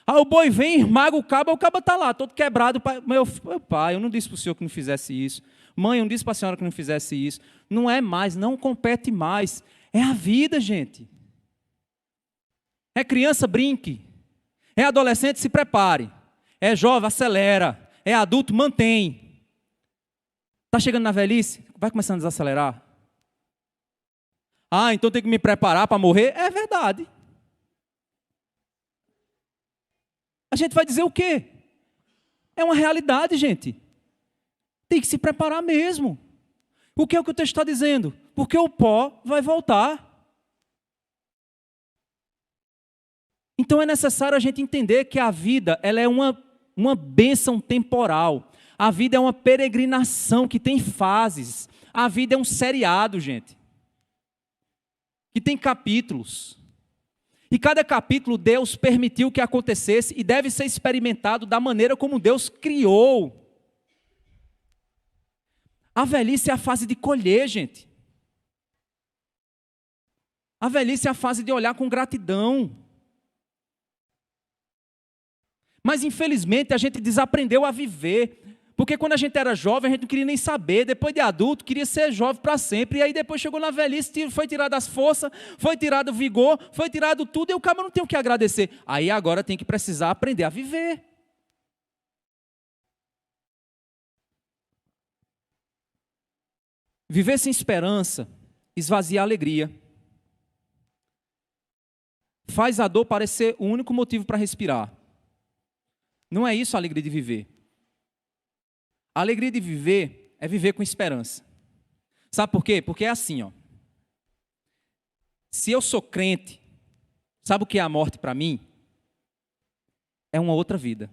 Aí o boi vem, esmaga o cabo está lá, todo quebrado. Meu pai, eu não disse para o senhor que não fizesse isso. Mãe, eu não disse para a senhora que não fizesse isso. Não é mais, não compete mais. É a vida, gente. É criança, brinque. É adolescente, se prepare. É jovem, acelera. É adulto, mantém. Está chegando na velhice, vai começando a desacelerar. Ah, então tem que me preparar para morrer? É verdade. A gente vai dizer o quê? É uma realidade, gente. Tem que se preparar mesmo. O que é o que o texto está dizendo? Porque o pó vai voltar. Então é necessário a gente entender que a vida ela é uma bênção temporal. A vida é uma peregrinação que tem fases. A vida é um seriado, gente, que tem capítulos. E cada capítulo Deus permitiu que acontecesse e deve ser experimentado da maneira como Deus criou. A velhice é a fase de colher, gente. A velhice é a fase de olhar com gratidão. Mas infelizmente a gente desaprendeu a viver. Porque quando a gente era jovem, a gente não queria nem saber. Depois de adulto, queria ser jovem para sempre. E aí depois chegou na velhice, foi tirado as forças, foi tirado o vigor, foi tirado tudo. E o cara não tem o que agradecer. Aí agora tem que precisar aprender a viver. Viver sem esperança esvazia a alegria. Faz a dor parecer o único motivo para respirar. Não é isso a alegria de viver. A alegria de viver é viver com esperança. Sabe por quê? Porque é assim, ó. Se eu sou crente, sabe o que é a morte para mim? É uma outra vida.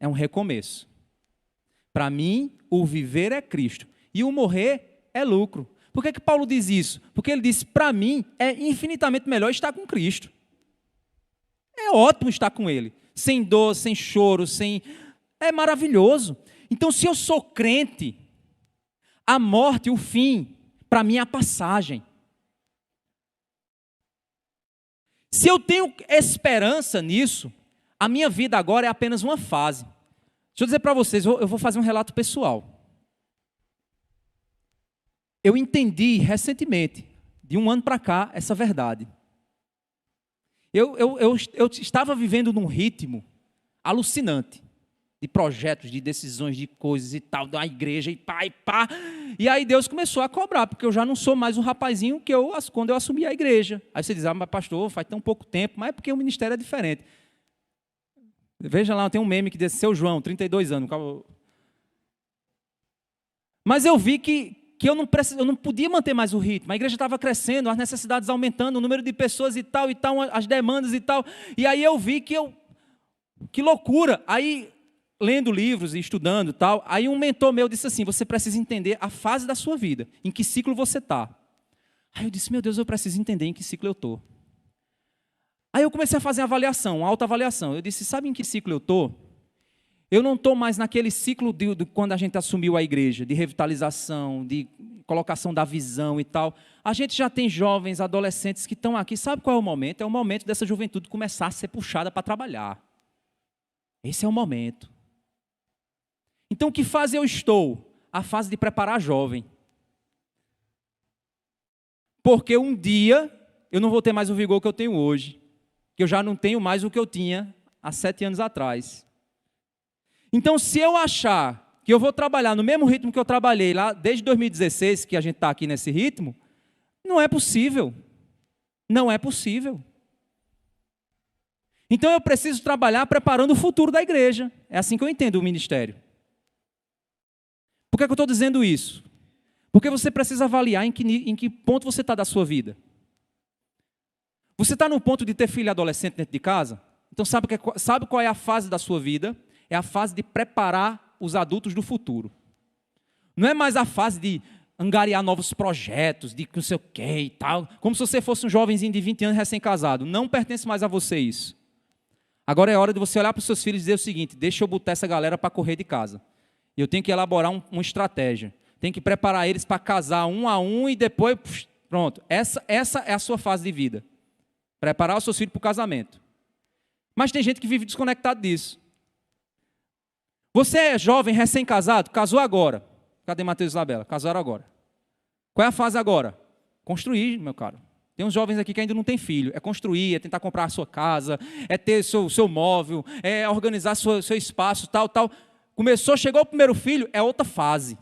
É um recomeço. Para mim, o viver é Cristo. E o morrer é lucro. Por que Paulo diz isso? Porque ele diz, para mim, é infinitamente melhor estar com Cristo. É ótimo estar com Ele. Sem dor, sem choro, sem... É maravilhoso. Então, se eu sou crente, a morte, o fim, para mim é a passagem. Se eu tenho esperança nisso, a minha vida agora é apenas uma fase. Deixa eu dizer para vocês, eu vou fazer um relato pessoal. Eu entendi recentemente, de um ano para cá, essa verdade. Eu estava vivendo num ritmo alucinante. De projetos, de decisões, de coisas e tal, da igreja e pá, e pá. E aí Deus começou a cobrar, porque eu já não sou mais um rapazinho que quando eu assumi a igreja. Aí você diz, mas pastor, faz tão pouco tempo, mas é porque o ministério é diferente. Veja lá, tem um meme que diz, seu João, 32 anos. Mas eu vi que eu não podia manter mais o ritmo. A igreja estava crescendo, as necessidades aumentando, o número de pessoas e tal, as demandas e tal. E aí eu vi que loucura. Aí, lendo livros e estudando e tal, aí um mentor meu disse assim, você precisa entender a fase da sua vida, em que ciclo você está. Aí eu disse, meu Deus, eu preciso entender em que ciclo eu estou. Aí eu comecei a fazer uma avaliação, uma autoavaliação. Eu disse, sabe em que ciclo eu estou? Eu não estou mais naquele ciclo de quando a gente assumiu a igreja, de revitalização, de colocação da visão e tal. A gente já tem jovens, adolescentes que estão aqui. Sabe qual é o momento? É o momento dessa juventude começar a ser puxada para trabalhar. Esse é o momento. Então, que fase eu estou? A fase de preparar jovem. Porque um dia eu não vou ter mais o vigor que eu tenho hoje. Que eu já não tenho mais o que eu tinha há 7 anos atrás. Então, se eu achar que eu vou trabalhar no mesmo ritmo que eu trabalhei lá desde 2016, que a gente está aqui nesse ritmo, não é possível. Não é possível. Então, eu preciso trabalhar preparando o futuro da igreja. É assim que eu entendo o ministério. Por que eu estou dizendo isso? Porque você precisa avaliar em que ponto você está da sua vida. Você está no ponto de ter filho adolescente dentro de casa? Então, sabe qual é a fase da sua vida? É a fase de preparar os adultos do futuro. Não é mais a fase de angariar novos projetos, de não sei o quê e tal, como se você fosse um jovenzinho de 20 anos recém-casado. Não pertence mais a você isso. Agora é hora de você olhar para os seus filhos e dizer o seguinte, deixa eu botar essa galera para correr de casa. Eu tenho que elaborar uma estratégia. Tem que preparar eles para casar um a um e depois, pronto. Essa é a sua fase de vida. Preparar os seus filhos para o casamento. Mas tem gente que vive desconectado disso. Você é jovem, recém-casado, casou agora. Cadê Matheus e Isabela? Casaram agora. Qual é a fase agora? Construir, meu caro. Tem uns jovens aqui que ainda não têm filho. É construir, é tentar comprar a sua casa, é ter seu móvel, é organizar seu espaço, tal. Começou, chegou o primeiro filho, é outra fase.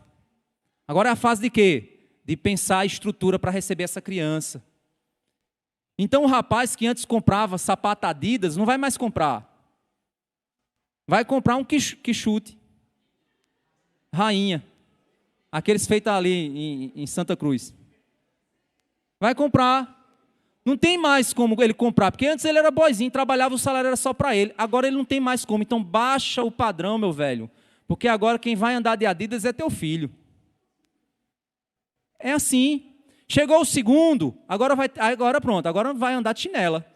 Agora é a fase de quê? De pensar a estrutura para receber essa criança. Então o rapaz que antes comprava sapato Adidas, não vai mais comprar. Vai comprar um quichute. Rainha. Aqueles feitos ali em Santa Cruz. Vai comprar. Não tem mais como ele comprar, porque antes ele era boizinho, trabalhava, o salário era só para ele. Agora ele não tem mais como, então baixa o padrão, meu velho. Porque agora quem vai andar de Adidas é teu filho. É assim. Chegou o segundo, agora pronto, agora vai andar de chinela.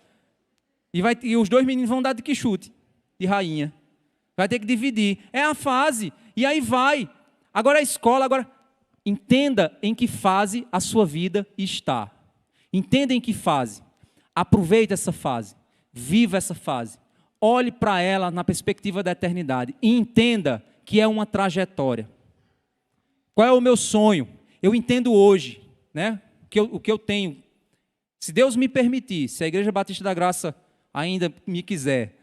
E os dois meninos vão andar de quichute, de rainha. Vai ter que dividir. É a fase. E aí vai. Agora a escola, entenda em que fase a sua vida está. Entenda em que fase. Aproveite essa fase. Viva essa fase. Olhe para ela na perspectiva da eternidade. E entenda que é uma trajetória. Qual é o meu sonho? Eu entendo hoje, né? O que eu tenho. Se Deus me permitir, se a Igreja Batista da Graça ainda me quiser,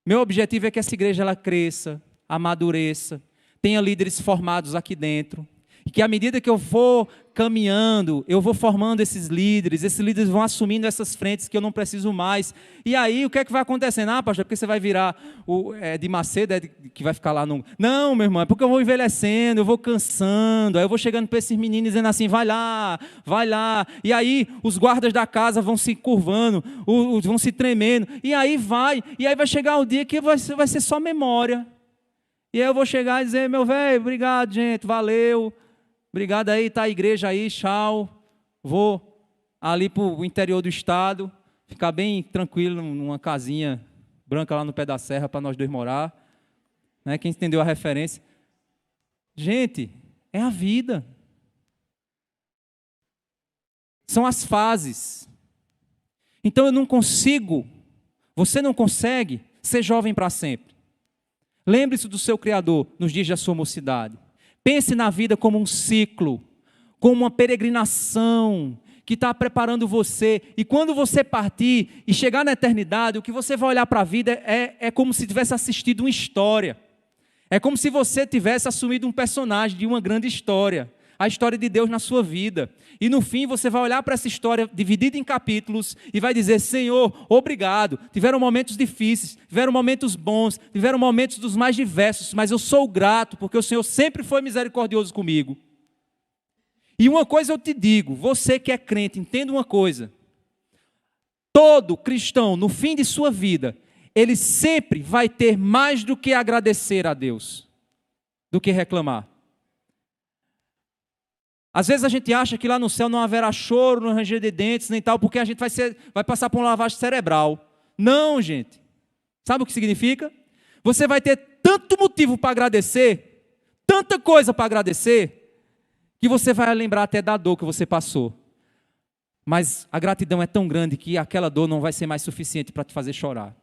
meu objetivo é que essa igreja ela cresça, amadureça, tenha líderes formados aqui dentro. E que à medida que eu vou caminhando, eu vou formando esses líderes vão assumindo essas frentes que eu não preciso mais. E aí, o que é que vai acontecendo? Ah, pastor, porque você vai virar de Macedo, que vai ficar lá no... Não, meu irmão, é porque eu vou envelhecendo, eu vou cansando, aí eu vou chegando para esses meninos dizendo assim, vai lá. E aí, os guardas da casa vão se curvando, vão se tremendo, e aí vai chegar o dia que vai ser só memória. E aí eu vou chegar e dizer, meu velho, obrigado, gente, valeu. Obrigado aí, tá a igreja aí, tchau. Vou ali para o interior do estado, ficar bem tranquilo numa casinha branca lá no pé da serra para nós dois morar. Né? Quem entendeu a referência? Gente, é a vida. São as fases. Então você não consegue ser jovem para sempre. Lembre-se do seu Criador nos dias da sua mocidade. Pense na vida como um ciclo, como uma peregrinação que está preparando você. E quando você partir e chegar na eternidade, o que você vai olhar para a vida é como se tivesse assistido uma história. É como se você tivesse assumido um personagem de uma grande história. A história de Deus na sua vida. E no fim você vai olhar para essa história dividida em capítulos e vai dizer, Senhor, obrigado. Tiveram momentos difíceis, tiveram momentos bons, tiveram momentos dos mais diversos, mas eu sou grato porque o Senhor sempre foi misericordioso comigo. E uma coisa eu te digo, você que é crente, entenda uma coisa. Todo cristão, no fim de sua vida, ele sempre vai ter mais do que agradecer a Deus, do que reclamar. Às vezes a gente acha que lá no céu não haverá choro, não ranger de dentes, nem tal, porque a gente vai passar por uma lavagem cerebral. Não, gente. Sabe o que significa? Você vai ter tanto motivo para agradecer, tanta coisa para agradecer, que você vai lembrar até da dor que você passou. Mas a gratidão é tão grande que aquela dor não vai ser mais suficiente para te fazer chorar.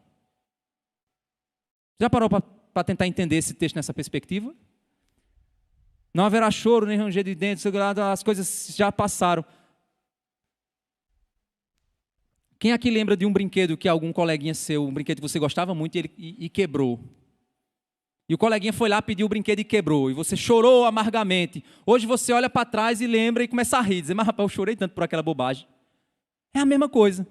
Já parou para tentar entender esse texto nessa perspectiva? Não haverá choro, nem ranger de dentes, as coisas já passaram. Quem aqui lembra de um brinquedo que algum coleguinha seu, um brinquedo que você gostava muito e quebrou? E o coleguinha foi lá, pediu o brinquedo e quebrou. E você chorou amargamente. Hoje você olha para trás e lembra e começa a rir. Dizer, mas rapaz, eu chorei tanto por aquela bobagem. É a mesma coisa.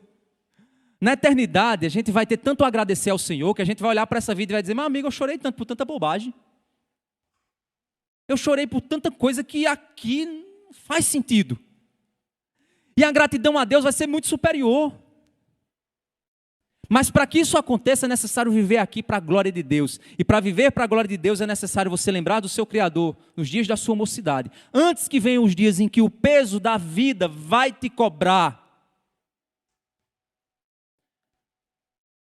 Na eternidade, a gente vai ter tanto a agradecer ao Senhor, que a gente vai olhar para essa vida e vai dizer, meu amigo, eu chorei tanto por tanta bobagem. Eu chorei por tanta coisa que aqui não faz sentido. E a gratidão a Deus vai ser muito superior. Mas para que isso aconteça é necessário viver aqui para a glória de Deus. E para viver para a glória de Deus é necessário você lembrar do seu Criador nos dias da sua mocidade. Antes que venham os dias em que o peso da vida vai te cobrar.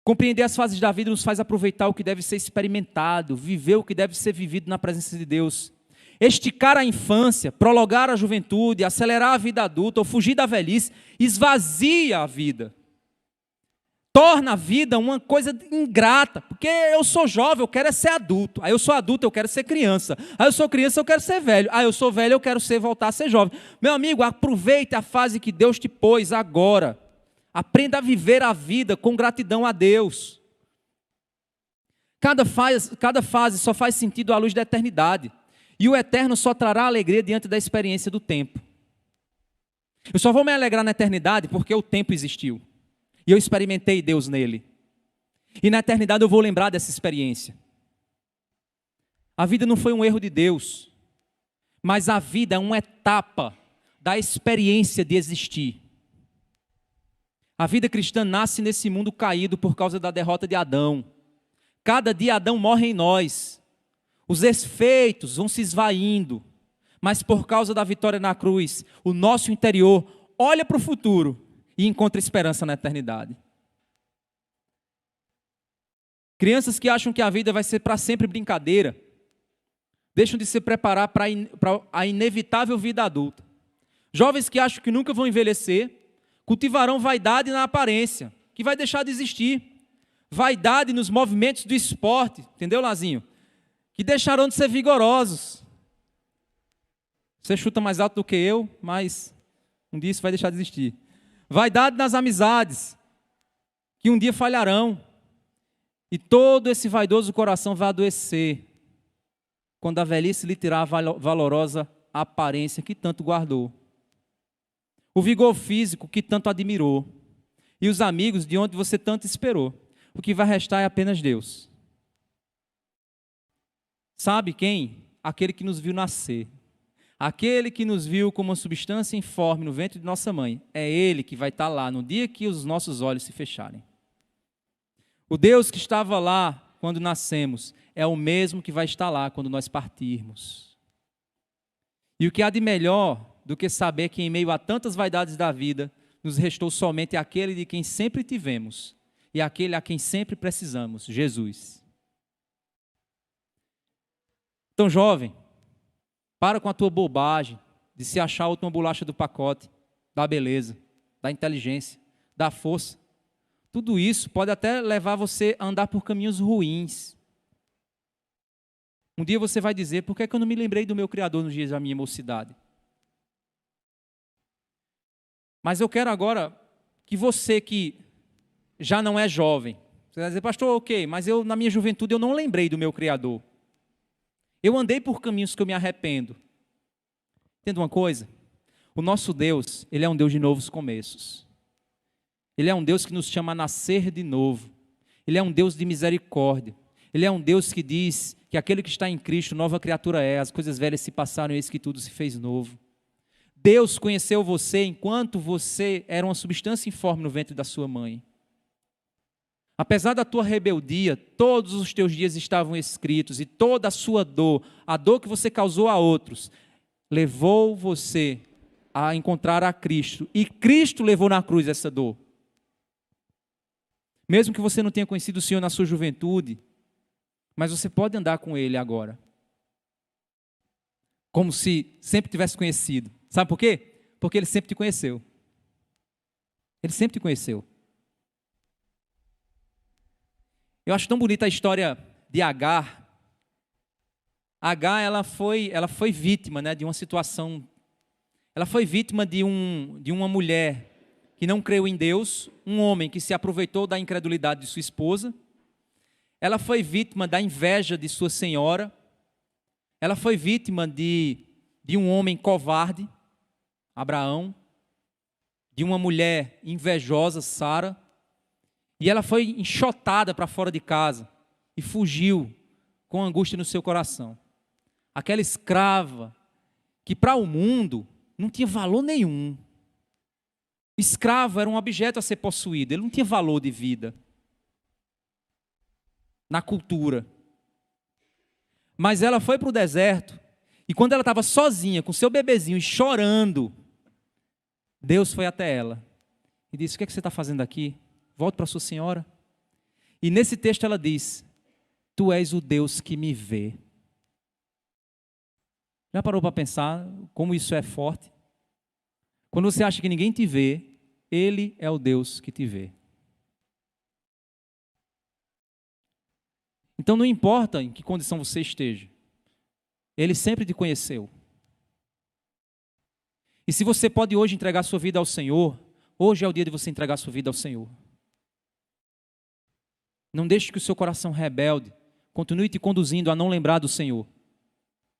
Compreender as fases da vida nos faz aproveitar o que deve ser experimentado, viver o que deve ser vivido na presença de Deus. esticar a infância, prolongar a juventude, acelerar a vida adulta ou fugir da velhice, esvazia a vida. Torna a vida uma coisa ingrata, porque eu sou jovem, eu quero ser adulto. Aí eu sou adulto, eu quero ser criança. Aí eu sou criança, eu quero ser velho. Aí eu sou velho, eu quero voltar a ser jovem. Meu amigo, aproveite a fase que Deus te pôs agora. Aprenda a viver a vida com gratidão a Deus. Cada fase só faz sentido à luz da eternidade. E o eterno só trará alegria diante da experiência do tempo. Eu só vou me alegrar na eternidade porque o tempo existiu. E eu experimentei Deus nele. E na eternidade eu vou lembrar dessa experiência. A vida não foi um erro de Deus, mas a vida é uma etapa da experiência de existir. A vida cristã nasce nesse mundo caído por causa da derrota de Adão. Cada dia Adão morre em nós. Os efeitos vão se esvaindo, mas por causa da vitória na cruz, o nosso interior olha para o futuro e encontra esperança na eternidade. Crianças que acham que a vida vai ser para sempre brincadeira, deixam de se preparar para a inevitável vida adulta. Jovens que acham que nunca vão envelhecer, cultivarão vaidade na aparência, que vai deixar de existir. Vaidade nos movimentos do esporte, entendeu, Lazinho? Que deixarão de ser vigorosos. Você chuta mais alto do que eu, mas um dia isso vai deixar de existir. Vaidade nas amizades, que um dia falharão. E todo esse vaidoso coração vai adoecer, quando a velhice lhe tirar a valorosa aparência que tanto guardou. O vigor físico que tanto admirou. E os amigos de onde você tanto esperou. O que vai restar é apenas Deus. Sabe quem? Aquele que nos viu nascer. Aquele que nos viu como uma substância informe no ventre de nossa mãe. É Ele que vai estar lá no dia que os nossos olhos se fecharem. O Deus que estava lá quando nascemos é o mesmo que vai estar lá quando nós partirmos. E o que há de melhor do que saber que em meio a tantas vaidades da vida, nos restou somente aquele de quem sempre tivemos e aquele a quem sempre precisamos, Jesus. Então, jovem, para com a tua bobagem de se achar a última bolacha do pacote, da beleza, da inteligência, da força. Tudo isso pode até levar você a andar por caminhos ruins. Um dia você vai dizer, por que eu não me lembrei do meu Criador nos dias da minha mocidade? Mas eu quero agora que você que já não é jovem, você vai dizer, pastor, ok, mas na minha juventude eu não lembrei do meu Criador. Eu andei por caminhos que eu me arrependo. Entenda uma coisa? O nosso Deus, Ele é um Deus de novos começos. Ele é um Deus que nos chama a nascer de novo. Ele é um Deus de misericórdia. Ele é um Deus que diz que aquele que está em Cristo, nova criatura é, as coisas velhas se passaram, eis que tudo se fez novo. Deus conheceu você enquanto você era uma substância informe no ventre da sua mãe. Apesar da tua rebeldia, todos os teus dias estavam escritos e toda a sua dor, a dor que você causou a outros, levou você a encontrar a Cristo. E Cristo levou na cruz essa dor. Mesmo que você não tenha conhecido o Senhor na sua juventude, mas você pode andar com Ele agora. Como se sempre tivesse conhecido. Sabe por quê? Porque Ele sempre te conheceu. Ele sempre te conheceu. Eu acho tão bonita a história de Agar. Agar, ela foi vítima, né, de uma situação. Ela foi vítima de uma mulher que não creu em Deus, um homem que se aproveitou da incredulidade de sua esposa. Ela foi vítima da inveja de sua senhora. Ela foi vítima de um homem covarde, Abraão, de uma mulher invejosa, Sara. E ela foi enxotada para fora de casa e fugiu com angústia no seu coração. Aquela escrava que para o mundo não tinha valor nenhum. Escravo era um objeto a ser possuído, ele não tinha valor de vida na cultura. Mas ela foi para o deserto e quando ela estava sozinha com seu bebezinho e chorando, Deus foi até ela e disse, o que é que você está fazendo aqui? Volte para sua senhora. E nesse texto ela diz, tu és o Deus que me vê. Já parou para pensar como isso é forte? Quando você acha que ninguém te vê, Ele é o Deus que te vê. Então não importa em que condição você esteja, Ele sempre te conheceu. E se você pode hoje entregar sua vida ao Senhor, hoje é o dia de você entregar sua vida ao Senhor. Não deixe que o seu coração rebelde continue te conduzindo a não lembrar do Senhor,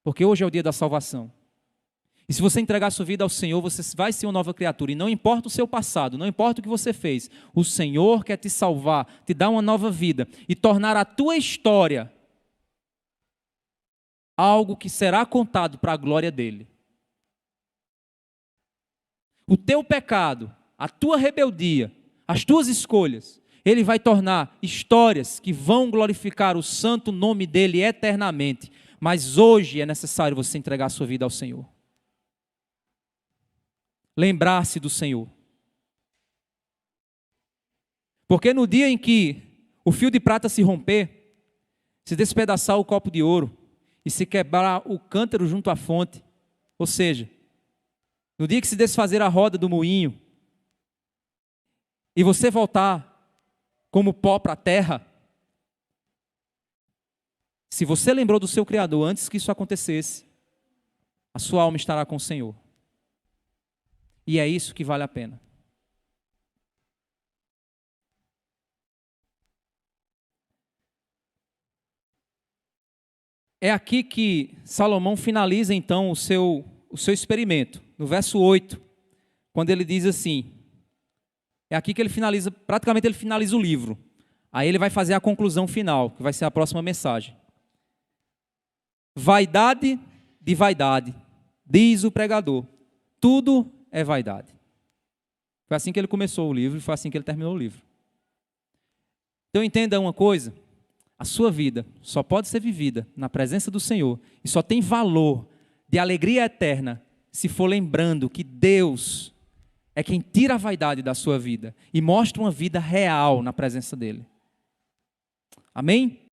porque hoje é o dia da salvação. E se você entregar sua vida ao Senhor, você vai ser uma nova criatura. E não importa o seu passado, não importa o que você fez. O Senhor quer te salvar, te dar uma nova vida e tornar a tua história algo que será contado para a glória dEle. O teu pecado, a tua rebeldia, as tuas escolhas, Ele vai tornar histórias que vão glorificar o santo nome dEle eternamente. Mas hoje é necessário você entregar a sua vida ao Senhor. Lembrar-se do Senhor. Porque no dia em que o fio de prata se romper, se despedaçar o copo de ouro e se quebrar o cântaro junto à fonte, ou seja, no dia que se desfazer a roda do moinho e você voltar como pó para a terra, se você lembrou do seu Criador antes que isso acontecesse, a sua alma estará com o Senhor. E é isso que vale a pena. É aqui que Salomão finaliza então o seu experimento. No verso 8, quando ele diz assim, é aqui que ele finaliza, praticamente ele finaliza o livro. Aí ele vai fazer a conclusão final, que vai ser a próxima mensagem. Vaidade de vaidade, diz o pregador, tudo é vaidade. Foi assim que ele começou o livro e foi assim que ele terminou o livro. Então entenda uma coisa, a sua vida só pode ser vivida na presença do Senhor e só tem valor de alegria eterna se for lembrando que Deus é quem tira a vaidade da sua vida e mostra uma vida real na presença dEle. Amém?